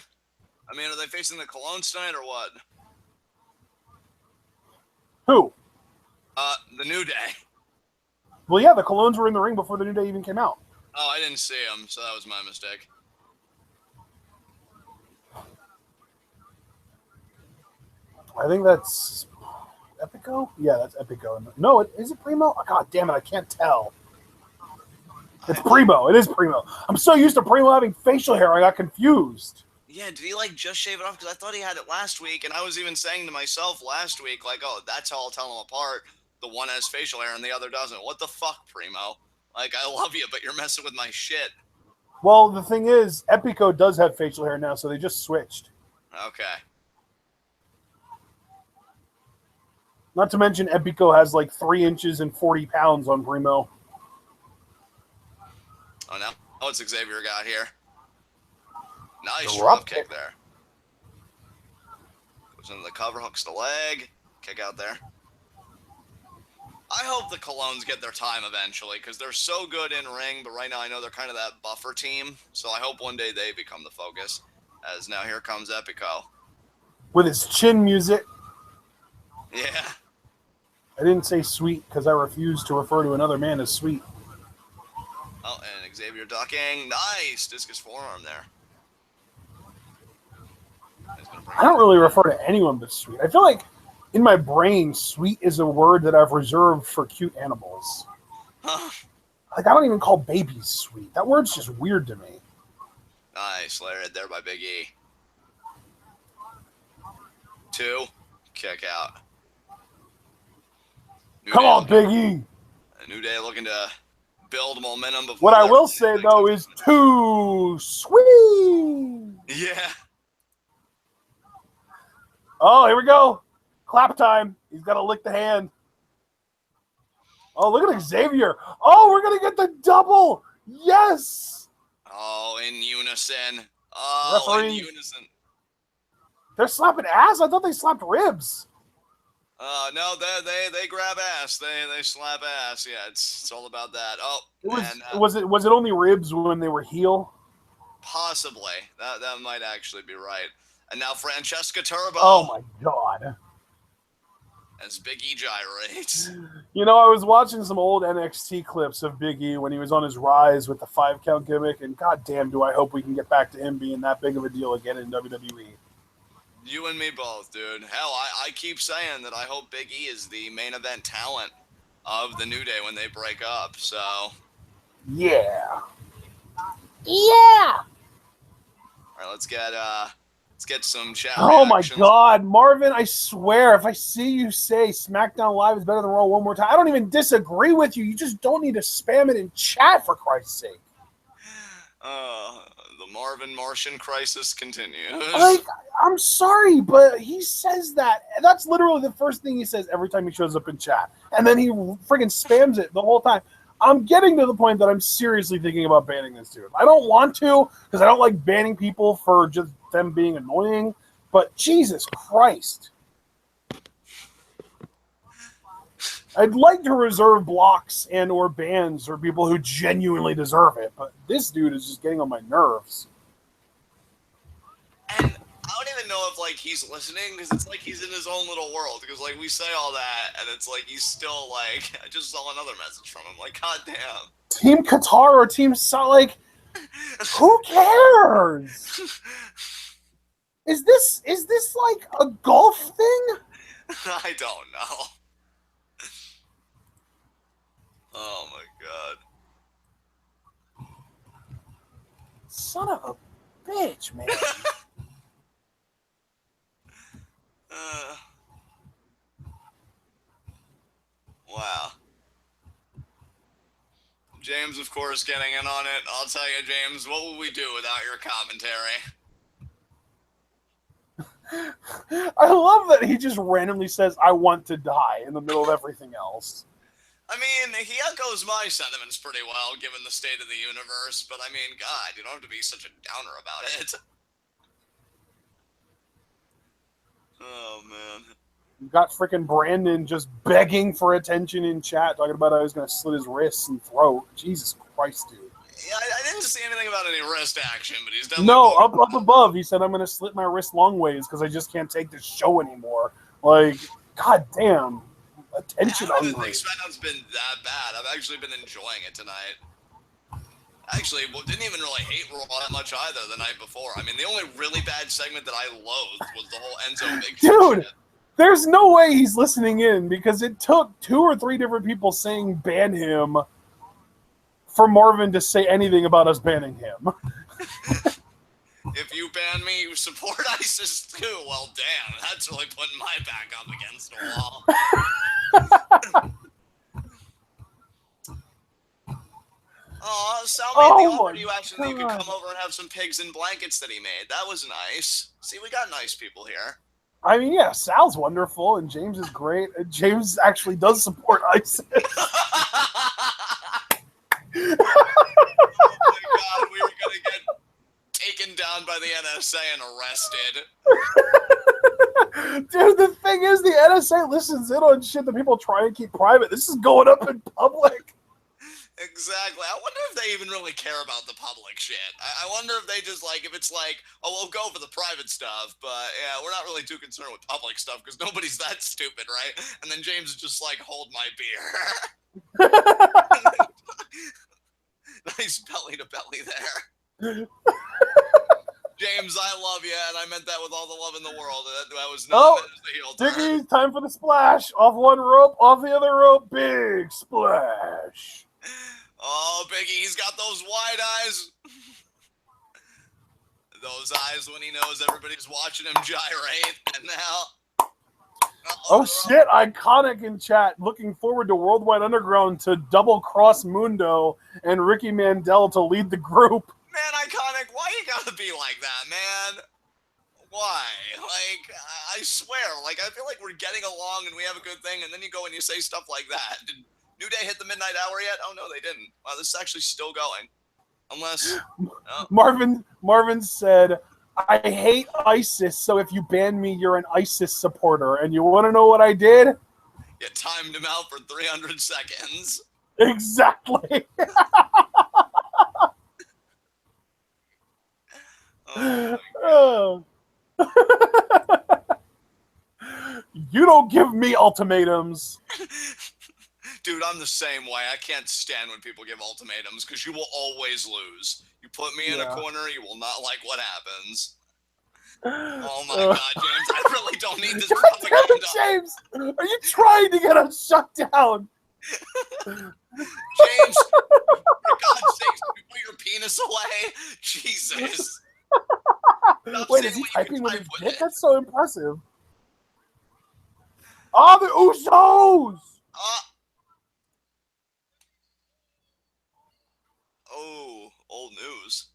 I mean, are they facing the Colognes tonight or what? Who? The New Day. Well, yeah, the Colognes were in the ring before the New Day even came out. Oh, I didn't see them, so that was my mistake. I think that's Epico? Yeah, that's Epico. No, is it Primo? Oh, God damn it, I can't tell. It's Primo. It is Primo. I'm so used to Primo having facial hair, I got confused. Yeah, did he, like, just shave it off? Because I thought he had it last week, and I was even saying to myself last week, like, oh, that's how I'll tell them apart. The one has facial hair and the other doesn't. What the fuck, Primo? Like, I love you, but you're messing with my shit. Well, the thing is, Epico does have facial hair now, so they just switched. Okay. Not to mention, Epico has like 3 inches and 40 pounds on Primo. Oh, now what's Xavier got here? Nice Drop drop kick there. Goes into the cover, hooks the leg. Kick out there. I hope the Colognes get their time eventually because they're so good in ring, but right now I know they're kind of that buffer team. So I hope one day they become the focus. As now here comes Epico. With his chin music. Yeah. I didn't say sweet because I refuse to refer to another man as sweet. Oh, and Xavier ducking. Nice. Discus forearm there. I don't really refer to anyone but sweet. I feel like in my brain, sweet is a word that I've reserved for cute animals. Huh. Like, I don't even call babies sweet. That word's just weird to me. Nice. Layered there by Big E. 2. Kick out. Come on, Big E. A New Day looking to build momentum. What I will say, though, is too sweet. Yeah. Oh, here we go. Clap time. He's got to lick the hand. Oh, look at Xavier. Oh, we're going to get the double. Yes. Oh, in unison. Oh, Referee. in unison. They're slapping ass? I thought they slapped ribs. No, they grab ass. They slap ass. Yeah, it's all about that. Oh, was it only ribs when they were heel? Possibly. That might actually be right. And now Francesca Turbo. Oh my god. As Big E gyrates. You know, I was watching some old NXT clips of Big E when he was on his rise with the 5-count gimmick, and goddamn, do I hope we can get back to him being that big of a deal again in WWE. You and me both, dude. Hell, I keep saying that I hope Big E is the main event talent of the New Day when they break up, so. Yeah. All right, let's get some chat Oh my reactions. god, Marvin, I swear, if I see you say SmackDown Live is better than Raw one more time, I don't even disagree with you. You just don't need to spam it in chat, for Christ's sake. The Marvin Martian crisis continues. Like, I'm sorry, but he says that. And that's literally the first thing he says every time he shows up in chat. And then he friggin' spams it the whole time. I'm getting to the point that I'm seriously thinking about banning this dude. I don't want to, because I don't like banning people for just them being annoying. But Jesus Christ. I'd like to reserve blocks and or bans for people who genuinely deserve it, but this dude is just getting on my nerves. And I don't even know if, like, he's listening, because it's like he's in his own little world, because, like, we say all that, and it's like he's still, like, I just saw another message from him, like, goddamn. Team Qatar or Team like, who cares? Is this like a golf thing? I don't know. Oh my god. Son of a bitch, man. Wow. James, of course, getting in on it. I'll tell you, James, what would we do without your commentary? I love that he just randomly says, I want to die in the middle of everything else. I mean, he echoes my sentiments pretty well, given the state of the universe, but I mean, God, you don't have to be such a downer about it. Oh, man. You got freaking Brandon just begging for attention in chat, talking about how he was going to slit his wrists and throat. Jesus Christ, dude. Yeah, I didn't see anything about any wrist action, but he's definitely... No, up above, he said, I'm going to slit my wrist long ways because I just can't take this show anymore. Like, goddamn. Attention I don't hungry. think SmackDown's been that bad. I've actually been enjoying it tonight. Actually, didn't even really hate Raw that much either the night before. I mean, the only really bad segment that I loathed was the whole Enzo Big Show Dude, shit. there's no way he's listening in because it took 2 or 3 different people saying ban him for Marvin to say anything about us banning him. If you ban me, you support ISIS too. Well, damn, that's really putting my back up against the wall. Oh, Sal made the offer to you actually that you could come over and have some pigs in blankets that he made. That was nice. See, we got nice people here. I mean, yeah, Sal's wonderful and James is great. James actually does support ISIS. Oh my god, we were gonna get taken down by the NSA and arrested. Dude, the thing is, the NSA listens in on shit that people try and keep private. This is going up in public. Exactly. I wonder if they even really care about the public shit. I wonder if they just like, if it's like, oh, we'll go for the private stuff, but yeah, we're not really too concerned with public stuff because nobody's that stupid, right? And then James is just like, hold my beer. Nice belly to belly there. James, I love you, and I meant that with all the love in the world. That was not meant as the heel turn. Diggy, time for the splash. Off one rope, off the other rope, big splash. Oh, Biggie, he's got those wide eyes. Those eyes when he knows everybody's watching him gyrate. And now... Oh, shit. Iconic in chat. Looking forward to Worldwide Underground to double-cross Mundo and Ricky Mandel to lead the group. Man, Iconic, why you gotta be like that, man? Why? Like, I swear, like, I feel like we're getting along and we have a good thing, and then you go and you say stuff like that. Did New Day hit the midnight hour yet? Oh, no, they didn't. Wow, this is actually still going. Unless... Marvin said, I hate ISIS, so if you ban me, you're an ISIS supporter. And you want to know what I did? You timed him out for 300 seconds. Exactly. Oh, you don't give me ultimatums. Dude, I'm the same way. I can't stand when people give ultimatums because you will always lose. You put me in a corner, you will not like what happens. Oh my God, James, I really don't need this propaganda. James, are you trying to get us shut down? James, for God's sakes, put your penis away. Jesus. Wait, is he typing with his dick? That's so impressive. Oh, the Usos! Oh, old news.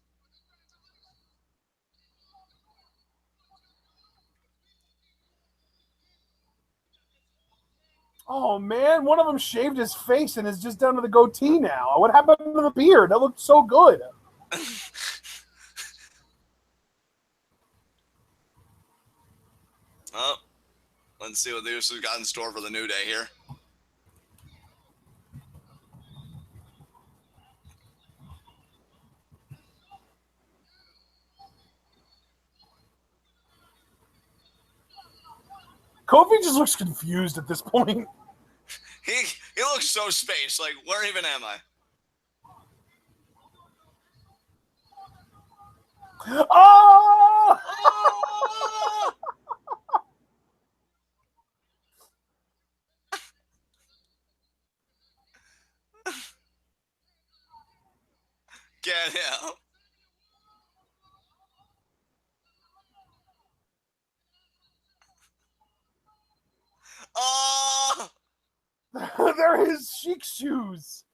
Oh, man, one of them shaved his face and is just down to the goatee now. What happened to the beard? That looked so good. Oh, let's see what the Usos got in store for the New Day here. Kofi just looks confused at this point. He looks so spaced. Like, where even am I? Oh! Get him. Oh! They're his chic shoes.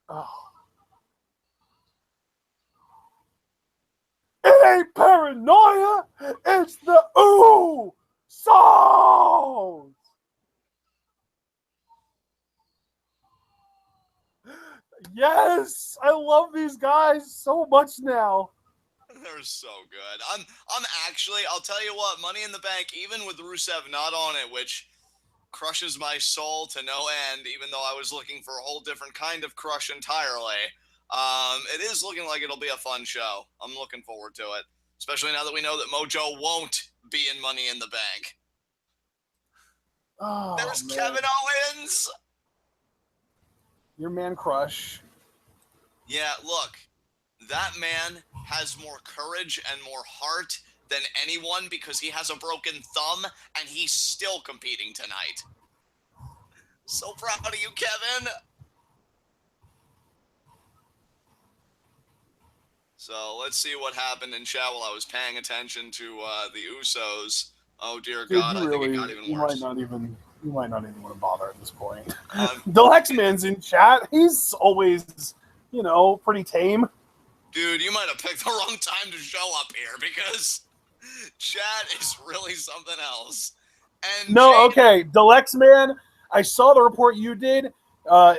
Oh. It ain't paranoia, it's the Usos! Yes, I love these guys so much now. They're so good. I'm actually, I'll tell you what, Money in the Bank, even with Rusev not on it, which crushes my soul to no end, even though I was looking for a whole different kind of crush entirely. It is looking like it'll be a fun show. I'm looking forward to it, especially now that we know that Mojo won't be in Money in the Bank. Oh, there's man. Kevin Owens. Your man crush. Yeah, look, that man has more courage and more heart than anyone because he has a broken thumb and he's still competing tonight. So proud of you, Kevin. So let's see what happened in chat while I was paying attention to the Usos. Oh dear God, I think it got even worse. You might not even want to bother at this point. The Lexman's in chat. He's always, pretty tame. Dude, you might have picked the wrong time to show up here because chat is really something else. And No, okay. Deluxe Man, I saw the report you did.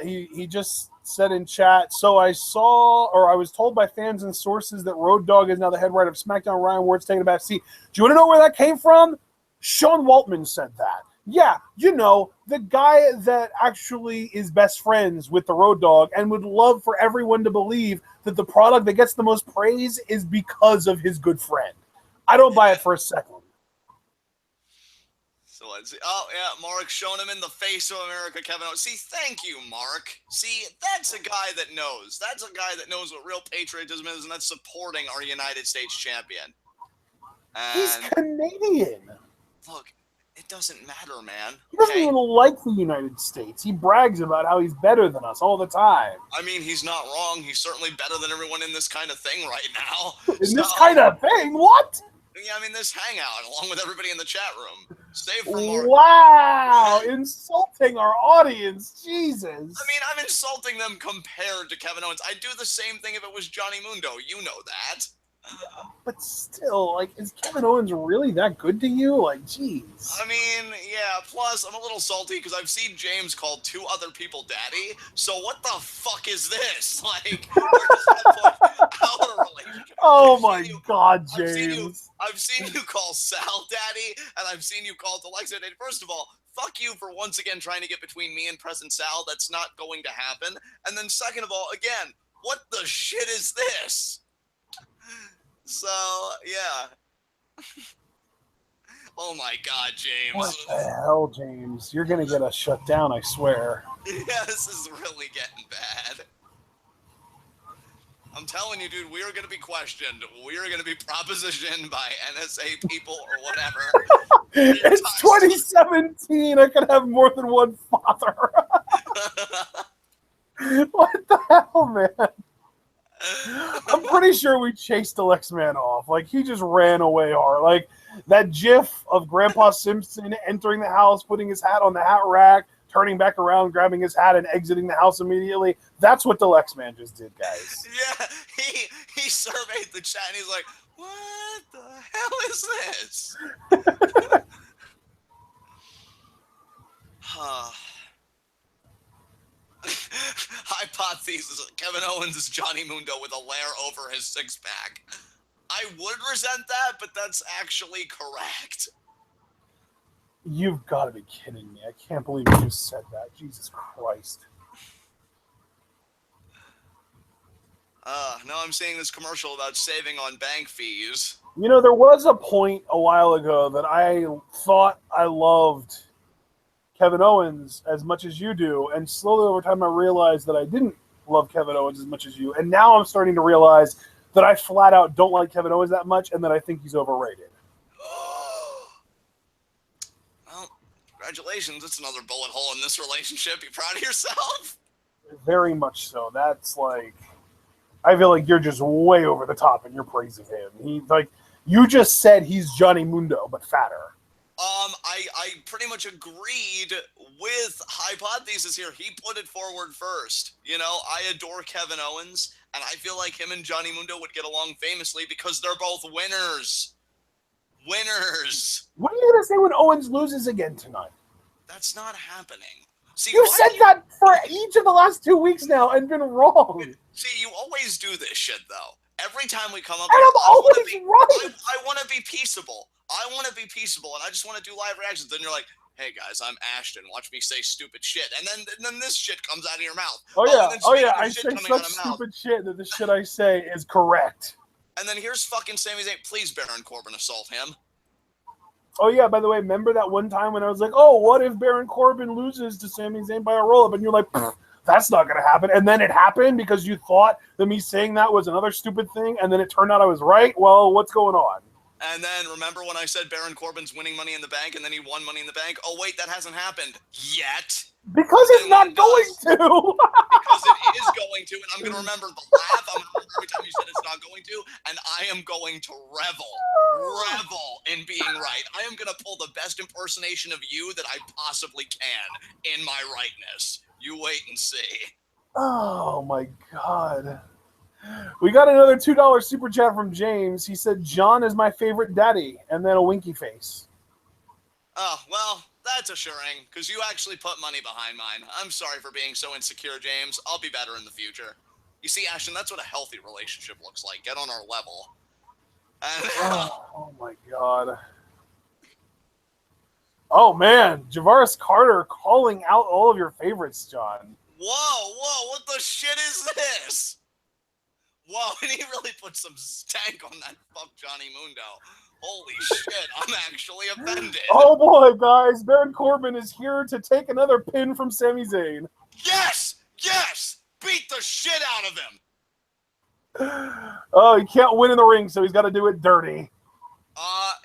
He just said in chat, so I was told by fans and sources that Road Dogg is now the head writer of SmackDown. Ryan Ward's taking a back seat. Do you want to know where that came from? Sean Waltman said that. Yeah, the guy that actually is best friends with the Road Dogg and would love for everyone to believe that the product that gets the most praise is because of his good friend. I don't buy it for a second. So let's see. Oh, yeah, Mark showing him in the face of America, Kevin Owens. See, thank you, Mark. See, that's a guy that knows. That's a guy that knows what real patriotism is, and that's supporting our United States champion. And He's Canadian. Look, it doesn't matter, man. He doesn't even like the United States. He brags about how he's better than us all the time. I mean, he's not wrong. He's certainly better than everyone in this kind of thing right now. In this kind of thing? What? Yeah, I mean, this hangout, along with everybody in the chat room. Save for more. Wow, insulting our audience. Jesus. I mean, I'm insulting them compared to Kevin Owens. I'd do the same thing if it was Johnny Mundo. You know that. But still, is Kevin Owens really that good to you? Jeez. I mean, yeah, plus I'm a little salty because I've seen James call 2 other people daddy, so what the fuck is this? We're just out of relationship. Oh my God, James. I've seen you call Sal daddy, and I've seen you call Alexa daddy. First of all, fuck you for once again trying to get between me and President Sal. That's not going to happen. And then second of all, again, what the shit is this? So, yeah. Oh my God, James. What the hell, James? You're going to get us shut down, I swear. Yeah, this is really getting bad. I'm telling you, dude, we are going to be questioned. We are going to be propositioned by NSA people or whatever. It's 2017. I could have more than one father. What the hell, man? I'm pretty sure we chased Alex Man off. He just ran away hard. That gif of Grandpa Simpson entering the house, putting his hat on the hat rack, turning back around, grabbing his hat, and exiting the house immediately. That's what the Lex Man just did, guys. Yeah, he surveyed the chat, and he's like, what the hell is this? Hypothesis: Kevin Owens is Johnny Mundo with a layer over his 6-pack. I would resent that, but that's actually correct. You've got to be kidding me. I can't believe you just said that. Jesus Christ. Now I'm seeing this commercial about saving on bank fees. There was a point a while ago that I thought I loved Kevin Owens as much as you do, and slowly over time I realized that I didn't love Kevin Owens as much as you, and now I'm starting to realize that I flat out don't like Kevin Owens that much and that I think he's overrated. Well, congratulations. That's another bullet hole in this relationship. You proud of yourself? Very much so. That's I feel like you're just way over the top in your praise of him. You just said he's Johnny Mundo, but fatter. I pretty much agreed with Hypothesis here. He put it forward first. I adore Kevin Owens, and I feel like him and Johnny Mundo would get along famously because they're both winners. Winners. What are you going to say when Owens loses again tonight? That's not happening. See, you said that for each of the last 2 weeks now and been wrong. See, you always do this shit, though. Every time we come up and here, I'm always right. I want to be peaceable. And I just want to do live reactions. Then you're like, hey, guys, I'm Ashton. Watch me say stupid shit. And then this shit comes out of your mouth. Oh, yeah. I say such stupid shit that the shit I say is correct. And then here's fucking Sami Zayn. Please, Baron Corbin, assault him. Oh, yeah, by the way, remember that one time when I was like, oh, what if Baron Corbin loses to Sami Zayn by a roll-up? And you're like, that's not going to happen. And then it happened because you thought that me saying that was another stupid thing, and then it turned out I was right? Well, what's going on? And then remember when I said Baron Corbin's winning Money in the Bank, and then he won Money in the Bank? Oh, wait, that hasn't happened yet. Because it's not going to. Because it is going to, and I'm going to remember the laugh. I'm going to remember every time you said it's not going to, and I am going to revel in being right. I am going to pull the best impersonation of you that I possibly can in my rightness. You wait and see. Oh, my God. We got another $2 super chat from James. He said, John is my favorite daddy, and then a winky face. Oh, well, that's assuring, because you actually put money behind mine. I'm sorry for being so insecure, James. I'll be better in the future. You see, Ashton, that's what a healthy relationship looks like. Get on our level. And, Oh my God. Oh man, Javaris Carter calling out all of your favorites, John. whoa, what the shit is this? Whoa, and he really put some stank on that fuck Johnny Mundo. Holy shit, I'm actually offended. Oh boy, guys, Baron Corbin is here to take another pin from Sami Zayn. Yes! Beat the shit out of him! Oh, he can't win in the ring, so he's got to do it dirty.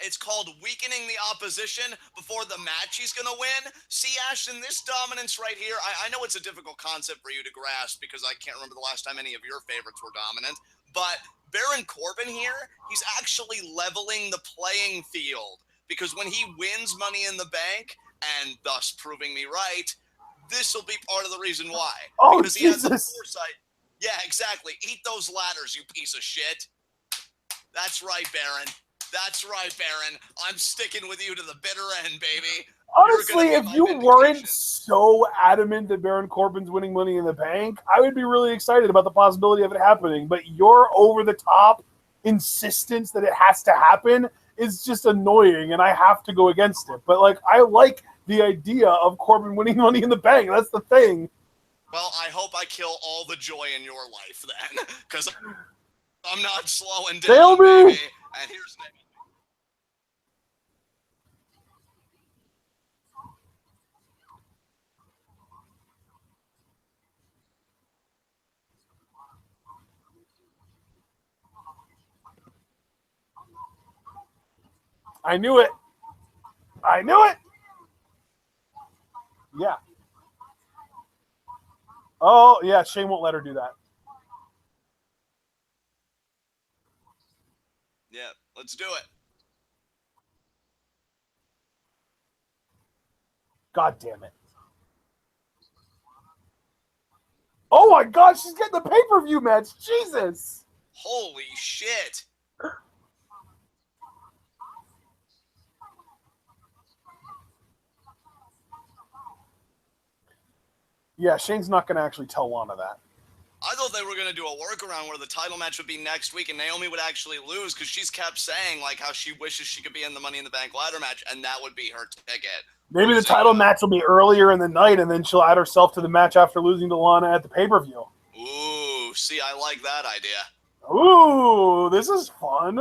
It's called weakening the opposition before the match he's gonna win. See, Ashton, this dominance right here, I know it's a difficult concept for you to grasp because I can't remember the last time any of your favorites were dominant, but Baron Corbin here, he's actually leveling the playing field because when he wins Money in the Bank, and thus proving me right, this will be part of the reason why. Oh, because Jesus. He has the foresight. Yeah, exactly. Eat those ladders, you piece of shit. That's right, Baron. That's right, Baron. I'm sticking with you to the bitter end, baby. Honestly, if you weren't so adamant that Baron Corbin's winning Money in the Bank, I would be really excited about the possibility of it happening. But your over-the-top insistence that it has to happen is just annoying, and I have to go against it. But, like, I like the idea of Corbin winning Money in the Bank. That's the thing. Well, I hope I kill all the joy in your life then, because I'm not slowing down, baby. And here's next. I knew it. Yeah. Oh, yeah, Shane won't let her do that. Yeah, let's do it. God damn it. Oh my God, she's getting the pay-per-view match. Jesus. Holy shit. Yeah, Shane's not going to actually tell Lana that. I thought they were going to do a workaround where the title match would be next week and Naomi would actually lose because she's kept saying like how she wishes she could be in the Money in the Bank ladder match and that would be her ticket. Maybe the title match will be earlier in the night and then she'll add herself to the match after losing to Lana at the pay-per-view. Ooh, see, I like that idea. Ooh, this is fun.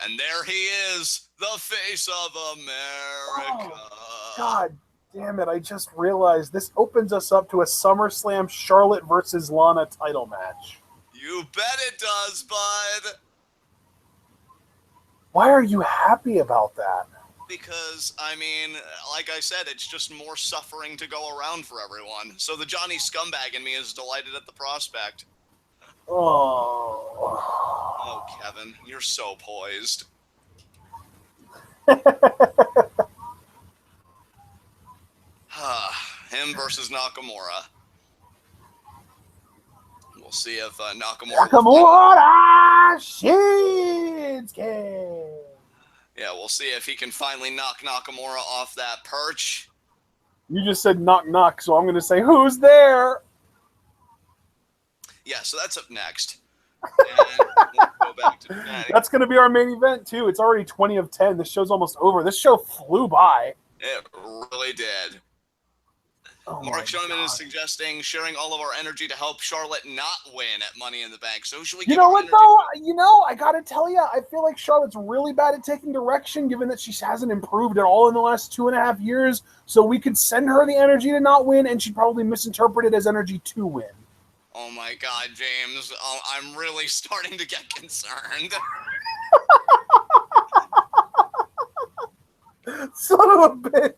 And there he is, the face of America. Oh, God damn it, I just realized this opens us up to a SummerSlam Charlotte versus Lana title match. You bet it does, bud. Why are you happy about that? Because, I mean, like I said, it's just more suffering to go around for everyone. So the Johnny Scumbag in me is delighted at the prospect. Oh, Kevin, you're so poised. Him versus Nakamura. We'll see if Nakamura Shinsuke. Yeah, we'll see if he can finally knock Nakamura off that perch. You just said knock knock, so I'm going to say who's there? Yeah, so that's up next. And we'll go back to that. That's going to be our main event too. It's already 20 of 10. This show's almost over. This show flew by. It really did. Oh Mark Schoeneman is suggesting sharing all of our energy to help Charlotte not win at Money in the Bank. So should we? You know what though? You know, I gotta tell you, I feel like Charlotte's really bad at taking direction, given that she hasn't improved at all in the last 2.5 years. So we could send her the energy to not win, and she'd probably misinterpret it as energy to win. Oh my God, James! I'm really starting to get concerned. Son of a bitch.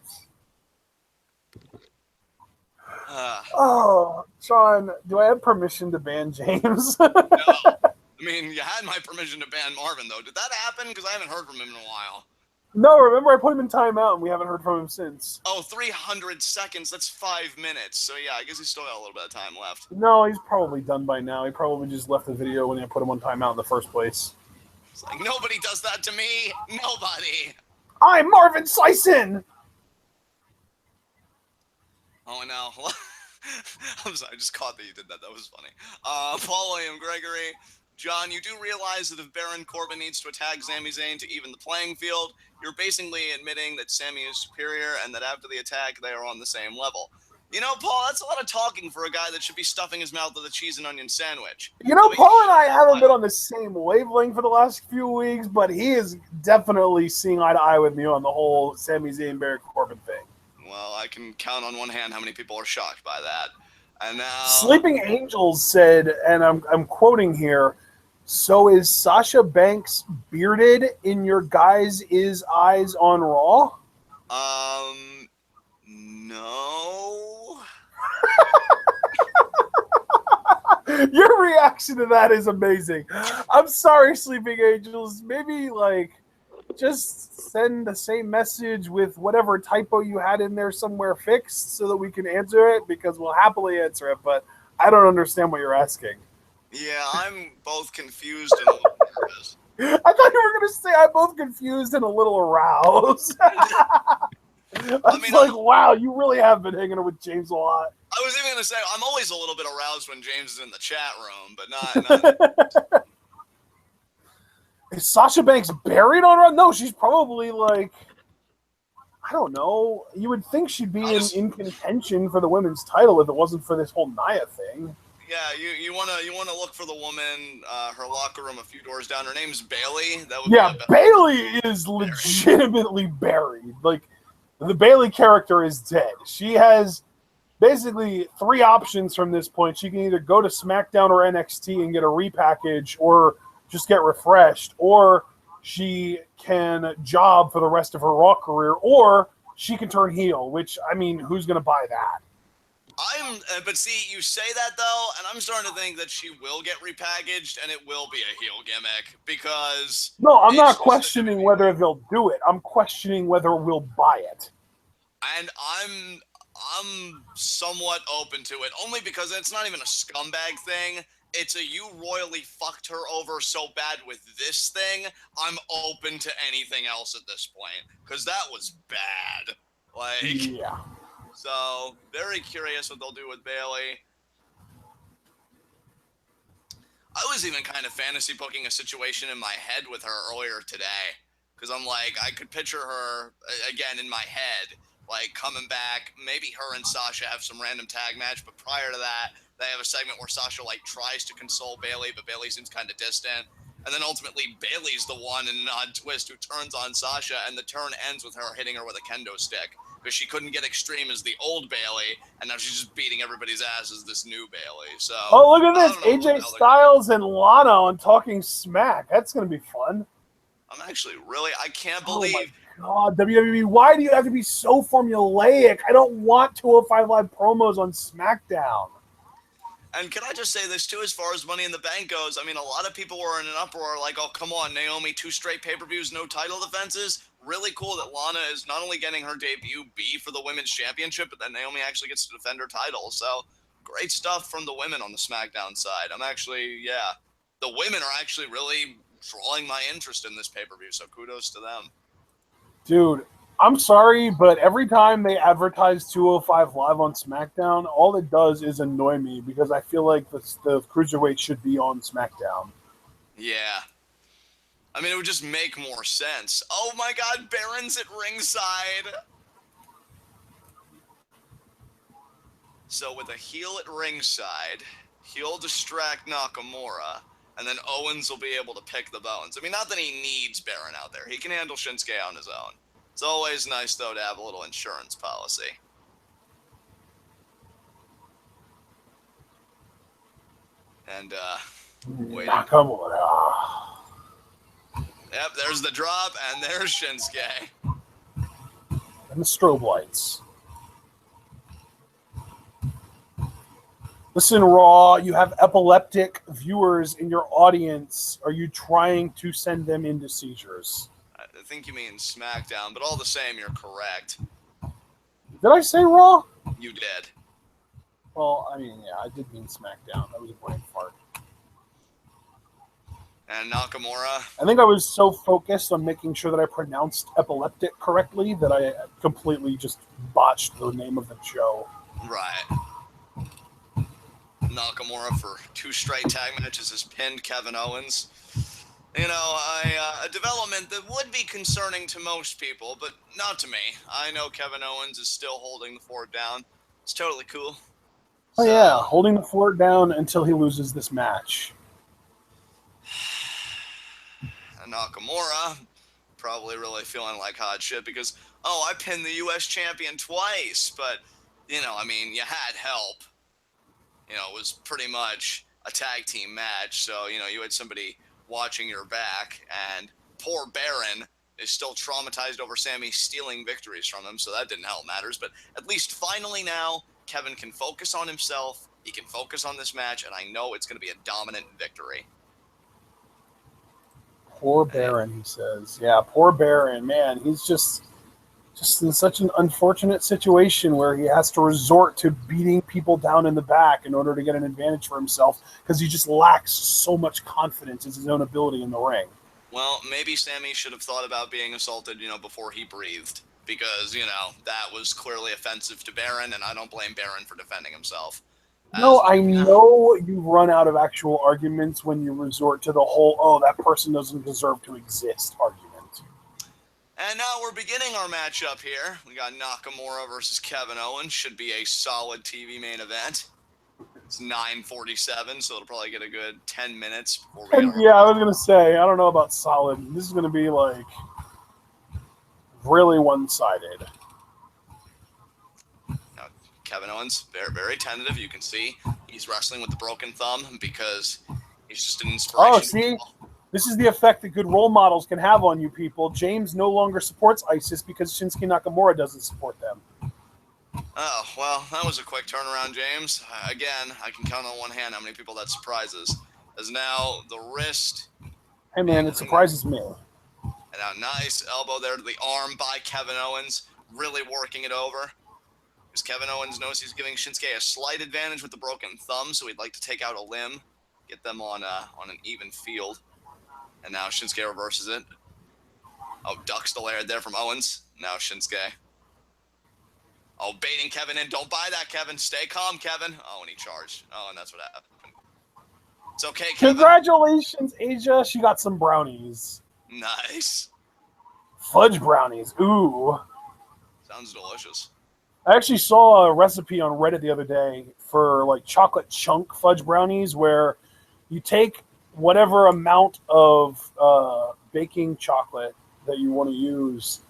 Oh, Sean, do I have permission to ban James? No. I mean, you had my permission to ban Marvin, though. Did that happen? Because I haven't heard from him in a while. No, remember I put him in timeout, and we haven't heard from him since. Oh, 300 seconds. That's 5 minutes. So, yeah, I guess he's still got a little bit of time left. No, he's probably done by now. He probably just left the video when I put him on timeout in the first place. It's like, nobody does that to me. Nobody. I'm Marvin Sison. Oh, no. I'm sorry, I just caught that you did that. That was funny. Paul William Gregory. John, you do realize that if Baron Corbin needs to attack Sami Zayn to even the playing field, you're basically admitting that Sami is superior and that after the attack, they are on the same level. You know, Paul, that's a lot of talking for a guy that should be stuffing his mouth with a cheese and onion sandwich. You know, Paul and I haven't been on the same wavelength for the last few weeks, but he is definitely seeing eye to eye with me on the whole Sami Zayn Baron Corbin thing. Well, I can count on one hand how many people are shocked by that. And now Sleeping Angels said, and I'm quoting here, so is Sasha Banks bearded in your guys' eyes on Raw? No. Your reaction to that is amazing. I'm sorry, Sleeping Angels. Maybe, just send the same message with whatever typo you had in there somewhere fixed so that we can answer it, because we'll happily answer it, but I don't understand what you're asking. Yeah, I'm both confused and a little nervous. I thought you were going to say I'm both confused and a little aroused. Wow, you really have been hanging out with James a lot. I was even going to say, I'm always a little bit aroused when James is in the chat room, but not. Is Sasha Banks buried on Raw? No, she's probably I don't know. You would think she'd be in contention for the women's title if it wasn't for this whole Nia thing. Yeah, you wanna look for the woman, her locker room a few doors down. Her name's Bailey. Bailey is legitimately buried. The Bailey character is dead. She has basically three options from this point. She can either go to SmackDown or NXT and get a repackage, or just get refreshed, or she can job for the rest of her Raw career, or she can turn heel, which, I mean, who's going to buy that? But see, you say that though, and I'm starting to think that she will get repackaged and it will be a heel gimmick because. No, I'm not questioning whether they'll do it. I'm questioning whether we'll buy it. And I'm somewhat open to it, only because it's not even a scumbag thing. It's you royally fucked her over so bad with this thing. I'm open to anything else at this point because that was bad. Yeah. So, very curious what they'll do with Bailey. I was even kind of fantasy booking a situation in my head with her earlier today. Because I'm I could picture her, again, in my head, coming back. Maybe her and Sasha have some random tag match. But prior to that, they have a segment where Sasha, tries to console Bailey. But Bailey seems kind of distant. And then ultimately, Bailey's the one in an odd twist who turns on Sasha. And the turn ends with her hitting her with a kendo stick. Because she couldn't get extreme as the old Bailey, and now she's just beating everybody's ass as this new Bailey. So, oh, look at this. AJ Styles and Lana on Talking Smack. That's going to be fun. I'm actually I can't believe. Oh my God, WWE, why do you have to be so formulaic? I don't want 205 Live promos on SmackDown. And can I just say this, too, as far as Money in the Bank goes? I mean, a lot of people were in an uproar oh, come on, Naomi, 2 straight pay-per-views, no title defenses. Really cool that Lana is not only getting her debut for the Women's Championship, but that Naomi actually gets to defend her title. So, great stuff from the women on the SmackDown side. The women are actually really drawing my interest in this pay-per-view, so kudos to them. Dude, I'm sorry, but every time they advertise 205 Live on SmackDown, all it does is annoy me because I feel like the Cruiserweight should be on SmackDown. Yeah. I mean, it would just make more sense. Oh my God, Baron's at ringside. So with a heel at ringside, he'll distract Nakamura, and then Owens will be able to pick the bones. I mean, not that he needs Baron out there. He can handle Shinsuke on his own. It's always nice, though, to have a little insurance policy. And, Nakamura. Yep, there's the drop, and there's Shinsuke. And the strobe lights. Listen, Raw, you have epileptic viewers in your audience. Are you trying to send them into seizures? I think you mean SmackDown, but all the same, you're correct. Did I say Raw? You did. Well, I mean, yeah, I did mean SmackDown. That was a brain fart. And Nakamura. I think I was so focused on making sure that I pronounced epileptic correctly that I completely just botched the name of the show. Right. Nakamura for 2 straight tag matches has pinned Kevin Owens. You know, a development that would be concerning to most people, but not to me. I know Kevin Owens is still holding the fort down. It's totally cool. Oh, yeah, holding the fort down until he loses this match. Nakamura probably really feeling like hot shit because, I pinned the U.S. champion twice, but, you had help. It was pretty much a tag team match, so, you had somebody watching your back, and poor Baron is still traumatized over Sammy stealing victories from him, so that didn't help matters, but at least finally now, Kevin can focus on himself, he can focus on this match, and I know it's going to be a dominant victory. Poor Baron, he says. Yeah, poor Baron. Man, he's just in such an unfortunate situation where he has to resort to beating people down in the back in order to get an advantage for himself because he just lacks so much confidence in his own ability in the ring. Well, maybe Sammy should have thought about being assaulted, before he breathed because, that was clearly offensive to Baron, and I don't blame Baron for defending himself. No, I know you run out of actual arguments when you resort to the whole, that person doesn't deserve to exist argument. And now we're beginning our matchup here. We got Nakamura versus Kevin Owens. Should be a solid TV main event. It's 9:47, so it'll probably get a good 10 minutes before we get I was going to say, I don't know about solid. This is going to be, really one-sided. Kevin Owens, very, very tentative. You can see he's wrestling with the broken thumb because he's just an inspiration. Oh, see? This is the effect that good role models can have on you people. James no longer supports ISIS because Shinsuke Nakamura doesn't support them. Oh, well, that was a quick turnaround, James. Again, I can count on one hand how many people that surprises. As now the wrist. Hey, man, it surprises me. And a nice elbow there to the arm by Kevin Owens, really working it over. Because Kevin Owens knows he's giving Shinsuke a slight advantage with the broken thumb, so he'd like to take out a limb, get them on an even field. And now Shinsuke reverses it. Oh, ducks the lair there from Owens. Now Shinsuke. Oh, baiting Kevin in. Don't buy that, Kevin. Stay calm, Kevin. Oh, and he charged. Oh, and that's what happened. It's okay, Kevin. Congratulations, Asia. She got some brownies. Nice. Fudge brownies. Ooh. Sounds delicious. I actually saw a recipe on Reddit the other day for chocolate chunk fudge brownies where you take whatever amount of baking chocolate that you want to use,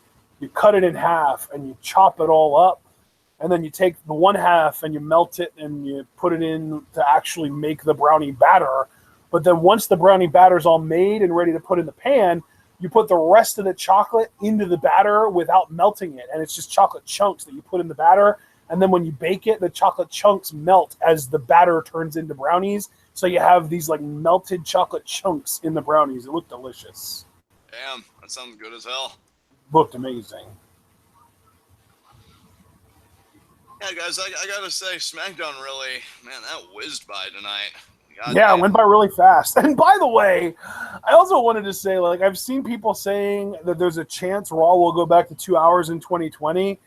you cut it in half and you chop it all up, and then you take the one half and you melt it and you put it in to actually make the brownie batter. But then once the brownie batter's all made and ready to put in the pan, you put the rest of the chocolate into the batter without melting it, and it's just chocolate chunks that you put in the batter. And then when you bake it, the chocolate chunks melt as the batter turns into brownies. So you have these melted chocolate chunks in the brownies. It looked delicious. Damn, that sounds good as hell. Looked amazing. Yeah, guys, I gotta say, SmackDown really, man, that whizzed by tonight. It went by really fast. And by the way, I also wanted to say, I've seen people saying that there's a chance Raw will go back to 2 hours in 2020.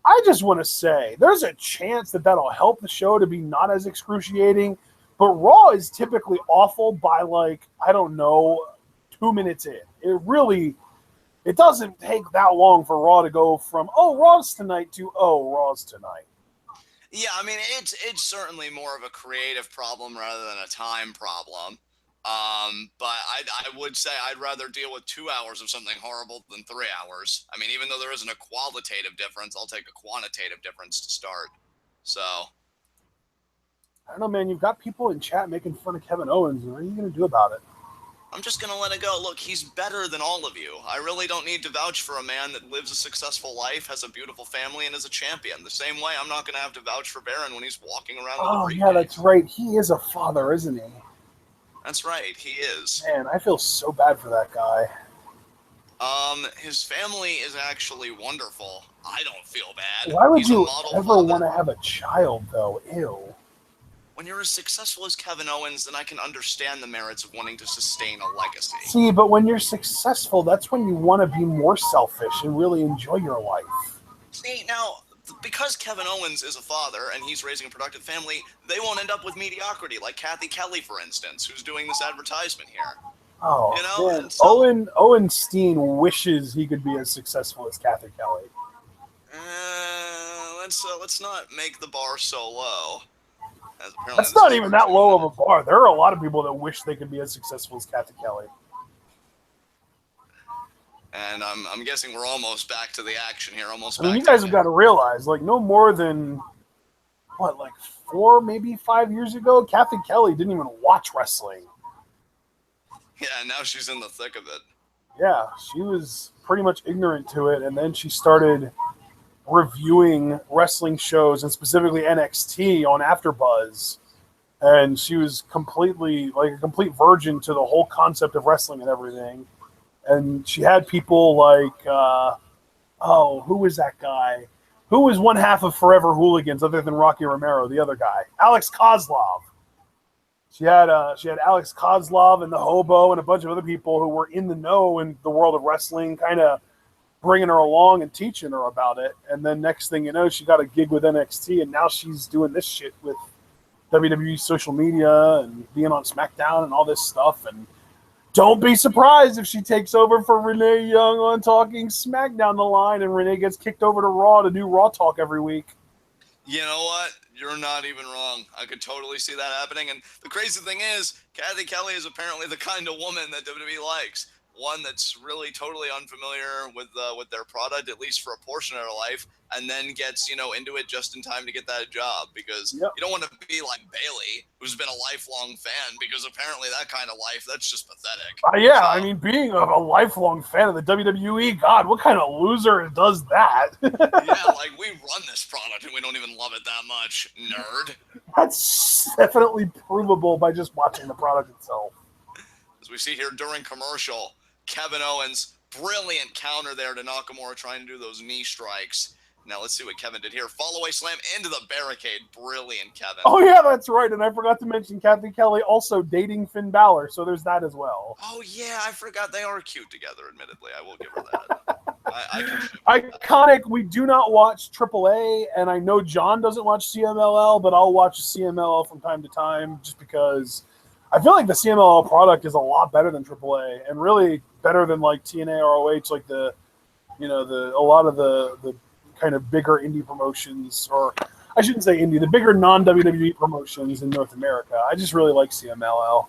I just want to say there's a chance that that'll help the show to be not as excruciating. But Raw is typically awful by 2 minutes in. It doesn't take that long for Raw to go from, Raw's tonight to, Raw's tonight. Yeah, I mean, it's certainly more of a creative problem rather than a time problem. But I would say I'd rather deal with 2 hours of something horrible than 3 hours. I mean, even though there isn't a qualitative difference, I'll take a quantitative difference to start. So. I don't know, man. You've got people in chat making fun of Kevin Owens. What are you going to do about it? I'm just going to let it go. Look, he's better than all of you. I really don't need to vouch for a man that lives a successful life, has a beautiful family, and is a champion. The same way I'm not going to have to vouch for Baron when he's walking around with a briefcase. Yeah, that's right. He is a father, isn't he? That's right. He is. Man, I feel so bad for that guy. His family is actually wonderful. I don't feel bad. Why would you ever want to have a child, though? Ew. when you're as successful as Kevin Owens, then I can understand the merits of wanting to sustain a legacy. See, but when you're successful, that's when you want to be more selfish and really enjoy your life. See, now, because Kevin Owens is a father and he's raising a productive family, they won't end up with mediocrity, like Kathy Kelly, for instance, who's doing this advertisement here. Oh, you know, man. Owen Steen wishes he could be as successful as Kathy Kelly. Let's not make the bar so low. That's not even that low of a bar. There are a lot of people that wish they could be as successful as Kathy Kelly. And I'm guessing we're almost back to the action here. I mean, you guys have got to realize, like, no more than, 4, maybe 5 years ago, Kathy Kelly didn't even watch wrestling. Yeah, now she's in the thick of it. Yeah, she was pretty much ignorant to it, and then she started reviewing wrestling shows, and specifically NXT on AfterBuzz, and she was completely, like, a complete virgin to the whole concept of wrestling and everything. And she had people like, who was that guy? Who was one half of Forever Hooligans other than Rocky Romero, the other guy? Alex Kozlov. She had Alex Kozlov and the Hobo and a bunch of other people who were in the know in the world of wrestling, kind of bringing her along and teaching her about it. And then next thing you know, she got a gig with NXT, and now she's doing this shit with WWE social media and being on SmackDown and all this stuff. And don't be surprised if she takes over for Renee Young on Talking SmackDown the line, and Renee gets kicked over to Raw to do Raw Talk every week. You know what? You're not even wrong. I could totally see that happening. And the crazy thing is, Kathy Kelly is apparently the kind of woman that WWE likes. One that's really totally unfamiliar with their product, at least for a portion of their life, and then gets, into it just in time to get that job. Because you don't want to be like Bayley, who's been a lifelong fan, because apparently that kind of life, that's just pathetic. I mean, being a lifelong fan of the WWE, God, what kind of loser does that? Yeah, like, we run this product and we don't even love it that much, nerd. That's definitely provable by just watching the product itself. As we see here during commercial, Kevin Owens, brilliant counter there to Nakamura trying to do those knee strikes. Now let's see what Kevin did here. Follow-away slam into the barricade. Brilliant, Kevin. Oh, yeah, that's right. And I forgot to mention Kathy Kelly also dating Finn Balor, so there's that as well. Oh, yeah, I forgot. They are cute together, admittedly. I will give her that. Iconic, we do not watch AAA, and I know John doesn't watch CMLL, but I'll watch CMLL from time to time just because I feel like the CMLL product is a lot better than AAA, and really better than like TNA, ROH, like a lot of the kind of bigger indie promotions, or I shouldn't say indie, the bigger non-WWE promotions in North America. I just really like CMLL.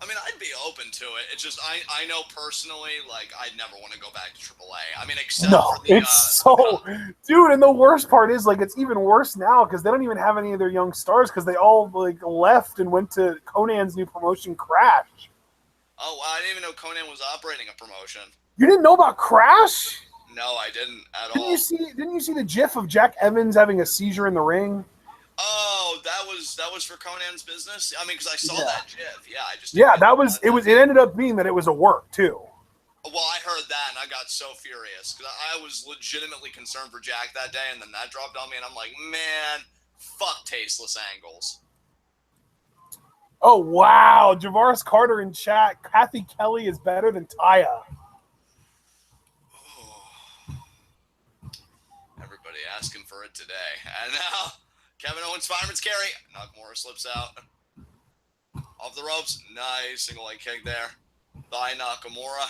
I mean, I'd be open to it. It's just I know personally, like, I'd never want to go back to AAA. I mean, except for the dude. And the worst part is, like, it's even worse now because they don't even have any of their young stars because they all like left and went to Conan's new promotion, Crash. Oh, I didn't even know Conan was operating a promotion. You didn't know about Crash? No, I didn't at all. Didn't you see the GIF of Jack Evans having a seizure in the ring? Oh, that was for Conan's business. I mean, because I saw that GIF. Yeah, I just It ended up being that it was a work too. Well, I heard that and I got so furious because I was legitimately concerned for Jack that day, and then that dropped on me, and I'm like, man, fuck tasteless angles. Oh wow, Javaris Carter in chat. Kathy Kelly is better than Taya. Everybody asking for it today, and now Kevin Owens fireman's carry. Nakamura slips out. Off the ropes. Nice single leg kick there by Nakamura.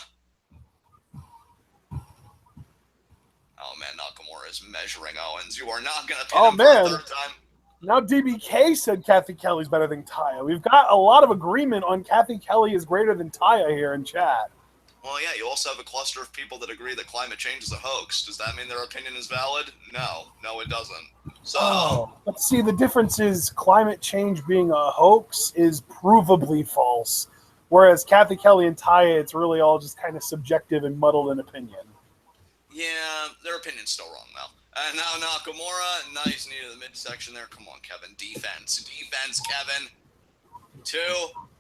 Oh, man, Nakamura is measuring Owens. You are not going to pin him for a third time. Now DBK said Kathy Kelly's better than Taya. We've got a lot of agreement on Kathy Kelly is greater than Taya here in chat. Well, yeah, you also have a cluster of people that agree that climate change is a hoax. Does that mean their opinion is valid? No, it doesn't. So, but see, the difference is climate change being a hoax is provably false, whereas Kathy Kelly and Taya, it's really all just kind of subjective and muddled in opinion. Yeah, their opinion's still wrong, though. And now Nakamura, nice knee to the midsection there. Come on, Kevin. Defense, Kevin. 2,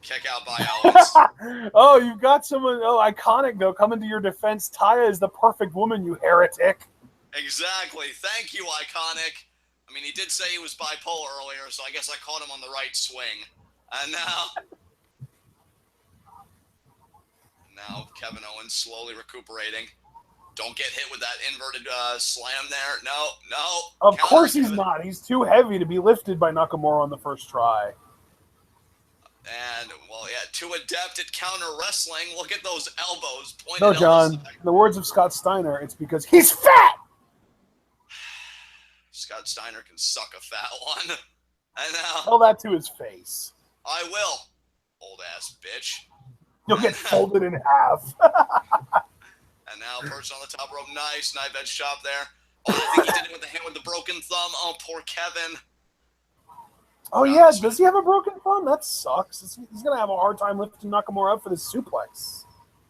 kick out by Owens. Oh, you've got someone, iconic, though, coming to your defense. Taya is the perfect woman, you heretic. Exactly. Thank you, Iconic. I mean, he did say he was bipolar earlier, so I guess I caught him on the right swing. And now Kevin Owens slowly recuperating. Don't get hit with that inverted slam there. No. Of course he's not. He's too heavy to be lifted by Nakamura on the first try. And, well, yeah, too adept at counter wrestling. Look at those elbows pointed. No, John. In the words of Scott Steiner, it's because he's fat! Scott Steiner can suck a fat one. And now... Tell that to his face. I will, old-ass bitch. You'll get folded in half. And now, perched on the top rope. Nice knife edge chop there. Oh, I think he did it with the hand with the broken thumb. Oh, poor Kevin. Oh, yeah. Does he have a broken thumb? That sucks. He's going to have a hard time lifting Nakamura up for this suplex.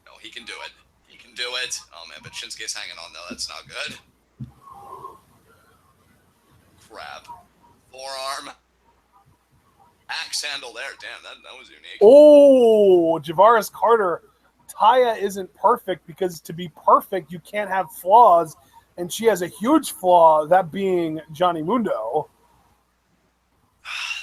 No, he can do it. He can do it. Oh, man, but Shinsuke's hanging on, though. That's not good. Crap. Forearm. Axe handle there. Damn, that was unique. Oh, Javaris Carter. Taya isn't perfect because to be perfect, you can't have flaws. And she has a huge flaw, that being Johnny Mundo.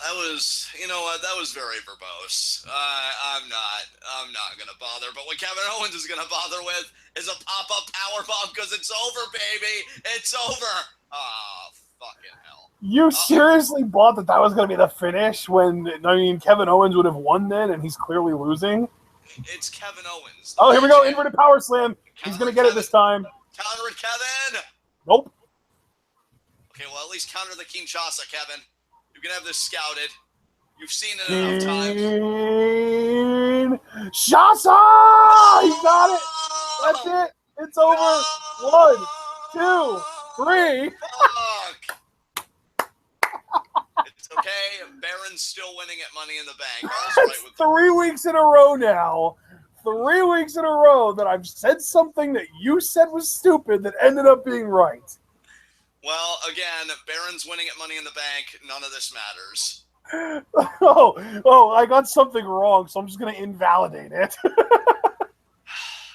That was, you know what, that was very verbose. I'm not going to bother. But what Kevin Owens is going to bother with is a pop-up powerbomb because it's over, baby. It's over. Oh, fucking hell. You seriously bought that was going to be the finish when, Kevin Owens would have won then and he's clearly losing? It's Kevin Owens. Oh, here we go. Inverted power slam. He's going to get it this time. Counter it, Kevin. Nope. Okay, well, at least counter the Kinshasa, Kevin. You can have this scouted. You've seen it enough times. Shasa! He got it. That's it. It's over. 1, 2, 3. Fuck. It's okay. Baron's still winning at Money in the Bank. That's 3 weeks in a row now. 3 weeks in a row that I've said something that you said was stupid that ended up being right. Well, again, Baron's winning at Money in the Bank. None of this matters. Oh, I got something wrong, so I'm just going to invalidate it.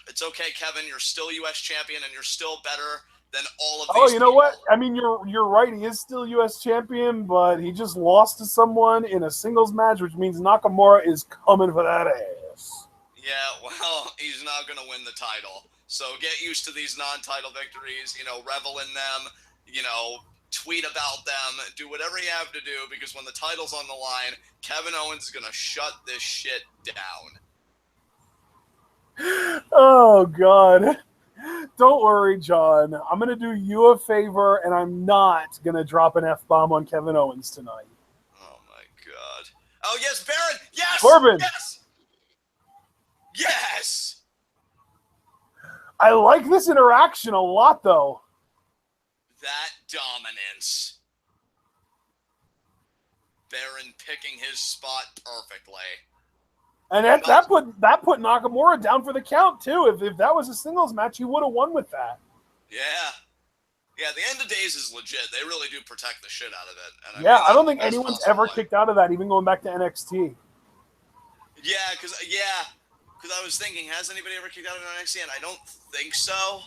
It's okay, Kevin. You're still U.S. champion, and you're still better than all of these Oh, you know people. what? I mean, you're right. He is still U.S. champion, but he just lost to someone in a singles match, which means Nakamura is coming for that ass. Yeah, well, he's not going to win the title. So get used to these non-title victories. Revel in them. Tweet about them. Do whatever you have to do, because when the title's on the line, Kevin Owens is going to shut this shit down. Oh, God. Don't worry, John. I'm going to do you a favor, and I'm not going to drop an F-bomb on Kevin Owens tonight. Oh, my God. Oh, yes, Baron! Yes! Corbin! Yes! Yes! I like this interaction a lot, though. That dominance. Baron picking his spot perfectly. And that put Nakamura down for the count, too. If that was a singles match, he would have won with that. Yeah. Yeah, the end of days is legit. They really do protect the shit out of it. And I don't think anyone's ever kicked out of that, even going back to NXT. Yeah, because I was thinking, has anybody ever kicked out of NXT? And I don't think so.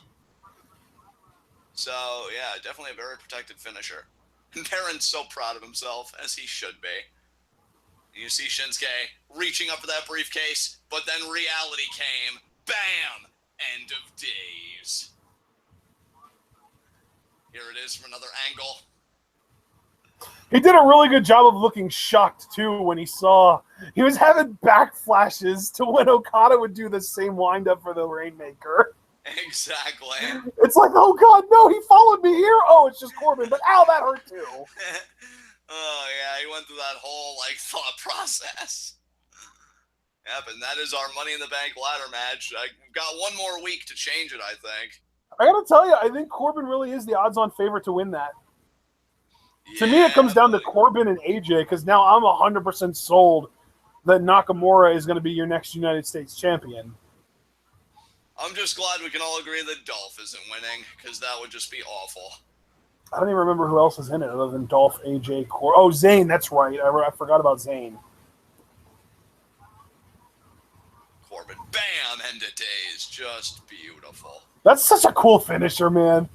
So, yeah, definitely a very protected finisher. And Baron's so proud of himself, as he should be. You see Shinsuke reaching up for that briefcase, but then reality came. Bam! End of days. Here it is from another angle. He did a really good job of looking shocked, too, when he was having back flashes to when Okada would do the same wind-up for the Rainmaker. Exactly. It's like, oh, God, no, he followed me here. Oh, it's just Corbin, but ow, that hurt, too. Oh, yeah, he went through that whole, thought process. Yep, and that is our Money in the Bank ladder match. I've got one more week to change it, I think. I gotta tell you, I think Corbin really is the odds-on favorite to win that. Yeah, to me, it comes down to Corbin and AJ, because now I'm 100% sold that Nakamura is going to be your next United States champion. I'm just glad we can all agree that Dolph isn't winning, because that would just be awful. I don't even remember who else is in it other than Dolph, AJ, Oh, Zayn, that's right. I forgot about Zayn. Corbin, bam, end of days. Just beautiful. That's such a cool finisher, man.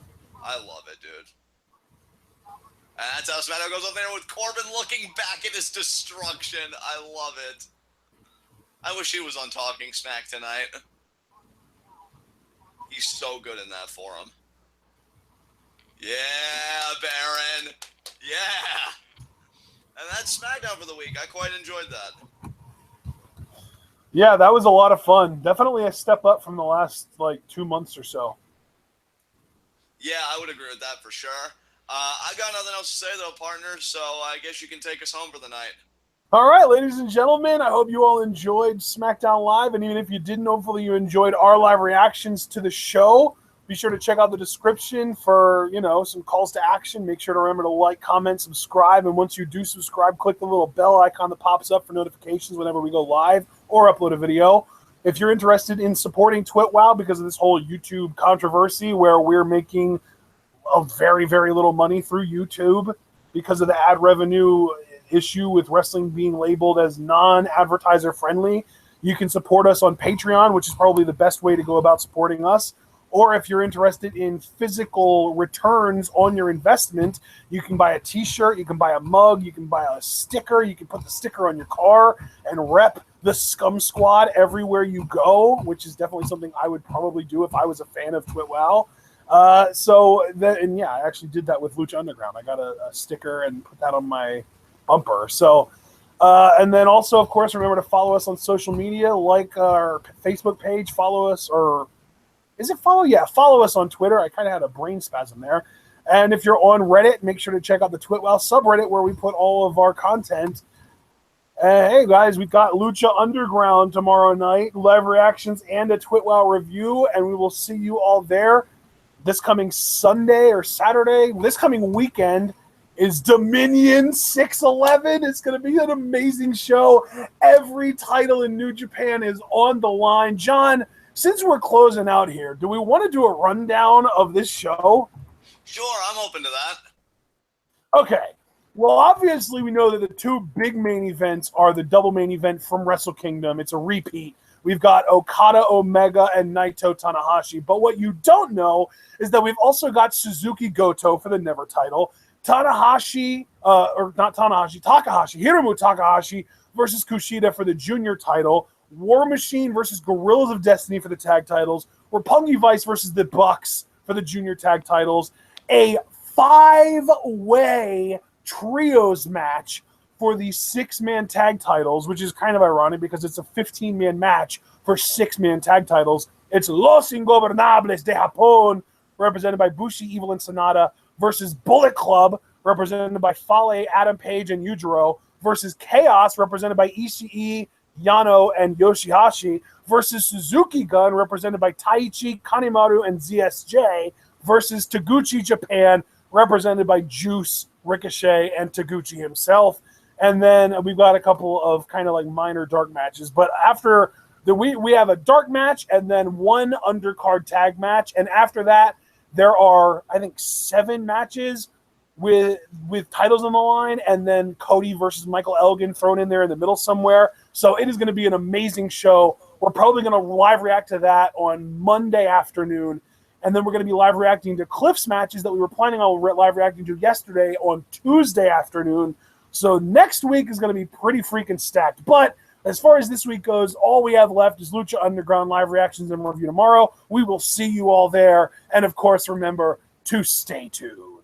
I love it, dude. And that's how SmackDown goes up there with Corbin looking back at his destruction. I love it. I wish he was on Talking Smack tonight. He's so good in that for him. Yeah, Baron. Yeah. And that's SmackDown for the week. I quite enjoyed that. Yeah, that was a lot of fun. Definitely a step up from the last, 2 months or so. Yeah, I would agree with that for sure. I got nothing else to say, though, partner, so I guess you can take us home for the night. All right, ladies and gentlemen, I hope you all enjoyed SmackDown Live, and even if you didn't, hopefully you enjoyed our live reactions to the show. Be sure to check out the description for, some calls to action. Make sure to remember to like, comment, subscribe, and once you do subscribe, click the little bell icon that pops up for notifications whenever we go live or upload a video. If you're interested in supporting TwitWow because of this whole YouTube controversy where we're making a very, very little money through YouTube because of the ad revenue issue with wrestling being labeled as non-advertiser friendly, you can support us on Patreon, which is probably the best way to go about supporting us. Or if you're interested in physical returns on your investment, you can buy a t-shirt, you can buy a mug, you can buy a sticker, you can put the sticker on your car and rep the Scum Squad everywhere you go, which is definitely something I would probably do if I was a fan of TwitWow. I actually did that with Lucha Underground. I got a sticker and put that on my bumper. So, and then also, of course, remember to follow us on social media, like our Facebook page, follow us, or is it follow? Yeah, follow us on Twitter. I kind of had a brain spasm there. And if you're on Reddit, make sure to check out the TwitWow subreddit where we put all of our content. Hey, guys, we've got Lucha Underground tomorrow night, live reactions and a TwitWow review, and we will see you all there. This coming Sunday or Saturday, this coming weekend is Dominion 611. It's going to be an amazing show. Every title in New Japan is on the line. John, since we're closing out here, do we want to do a rundown of this show? Sure, I'm open to that. Okay. Well, obviously, we know that the two big main events are the double main event from Wrestle Kingdom. It's a repeat. We've got Okada Omega and Naito Tanahashi. But what you don't know is that we've also got Suzuki Goto for the Never title, Takahashi, Hiromu Takahashi versus Kushida for the Junior title, War Machine versus Guerrillas of Destiny for the tag titles, Roppongi Vice versus the Bucks for the Junior tag titles, a 5-way trios match for the 6-man tag titles, which is kind of ironic because it's a 15-man match for 6-man tag titles. It's Los Ingobernables de Japón, represented by Bushi, Evil, and Sonata, versus Bullet Club, represented by Fale, Adam Page, and Yujiro, versus Chaos, represented by Ishii, Yano, and Yoshihashi, versus Suzuki Gun, represented by Taichi, Kanemaru, and ZSJ, versus Taguchi Japan, represented by Juice, Ricochet, and Taguchi himself. And then we've got a couple of kind of like minor dark matches. But after we have a dark match and then one undercard tag match. And after that, there are, I think, 7 matches with titles on the line, and then Cody versus Michael Elgin thrown in there in the middle somewhere. So it is going to be an amazing show. We're probably going to live react to that on Monday afternoon. And then we're going to be live reacting to Cliff's matches that we were planning on live reacting to yesterday on Tuesday afternoon. So next week is going to be pretty freaking stacked. But as far as this week goes, all we have left is Lucha Underground live reactions and review tomorrow. We will see you all there. And, of course, remember to stay tuned.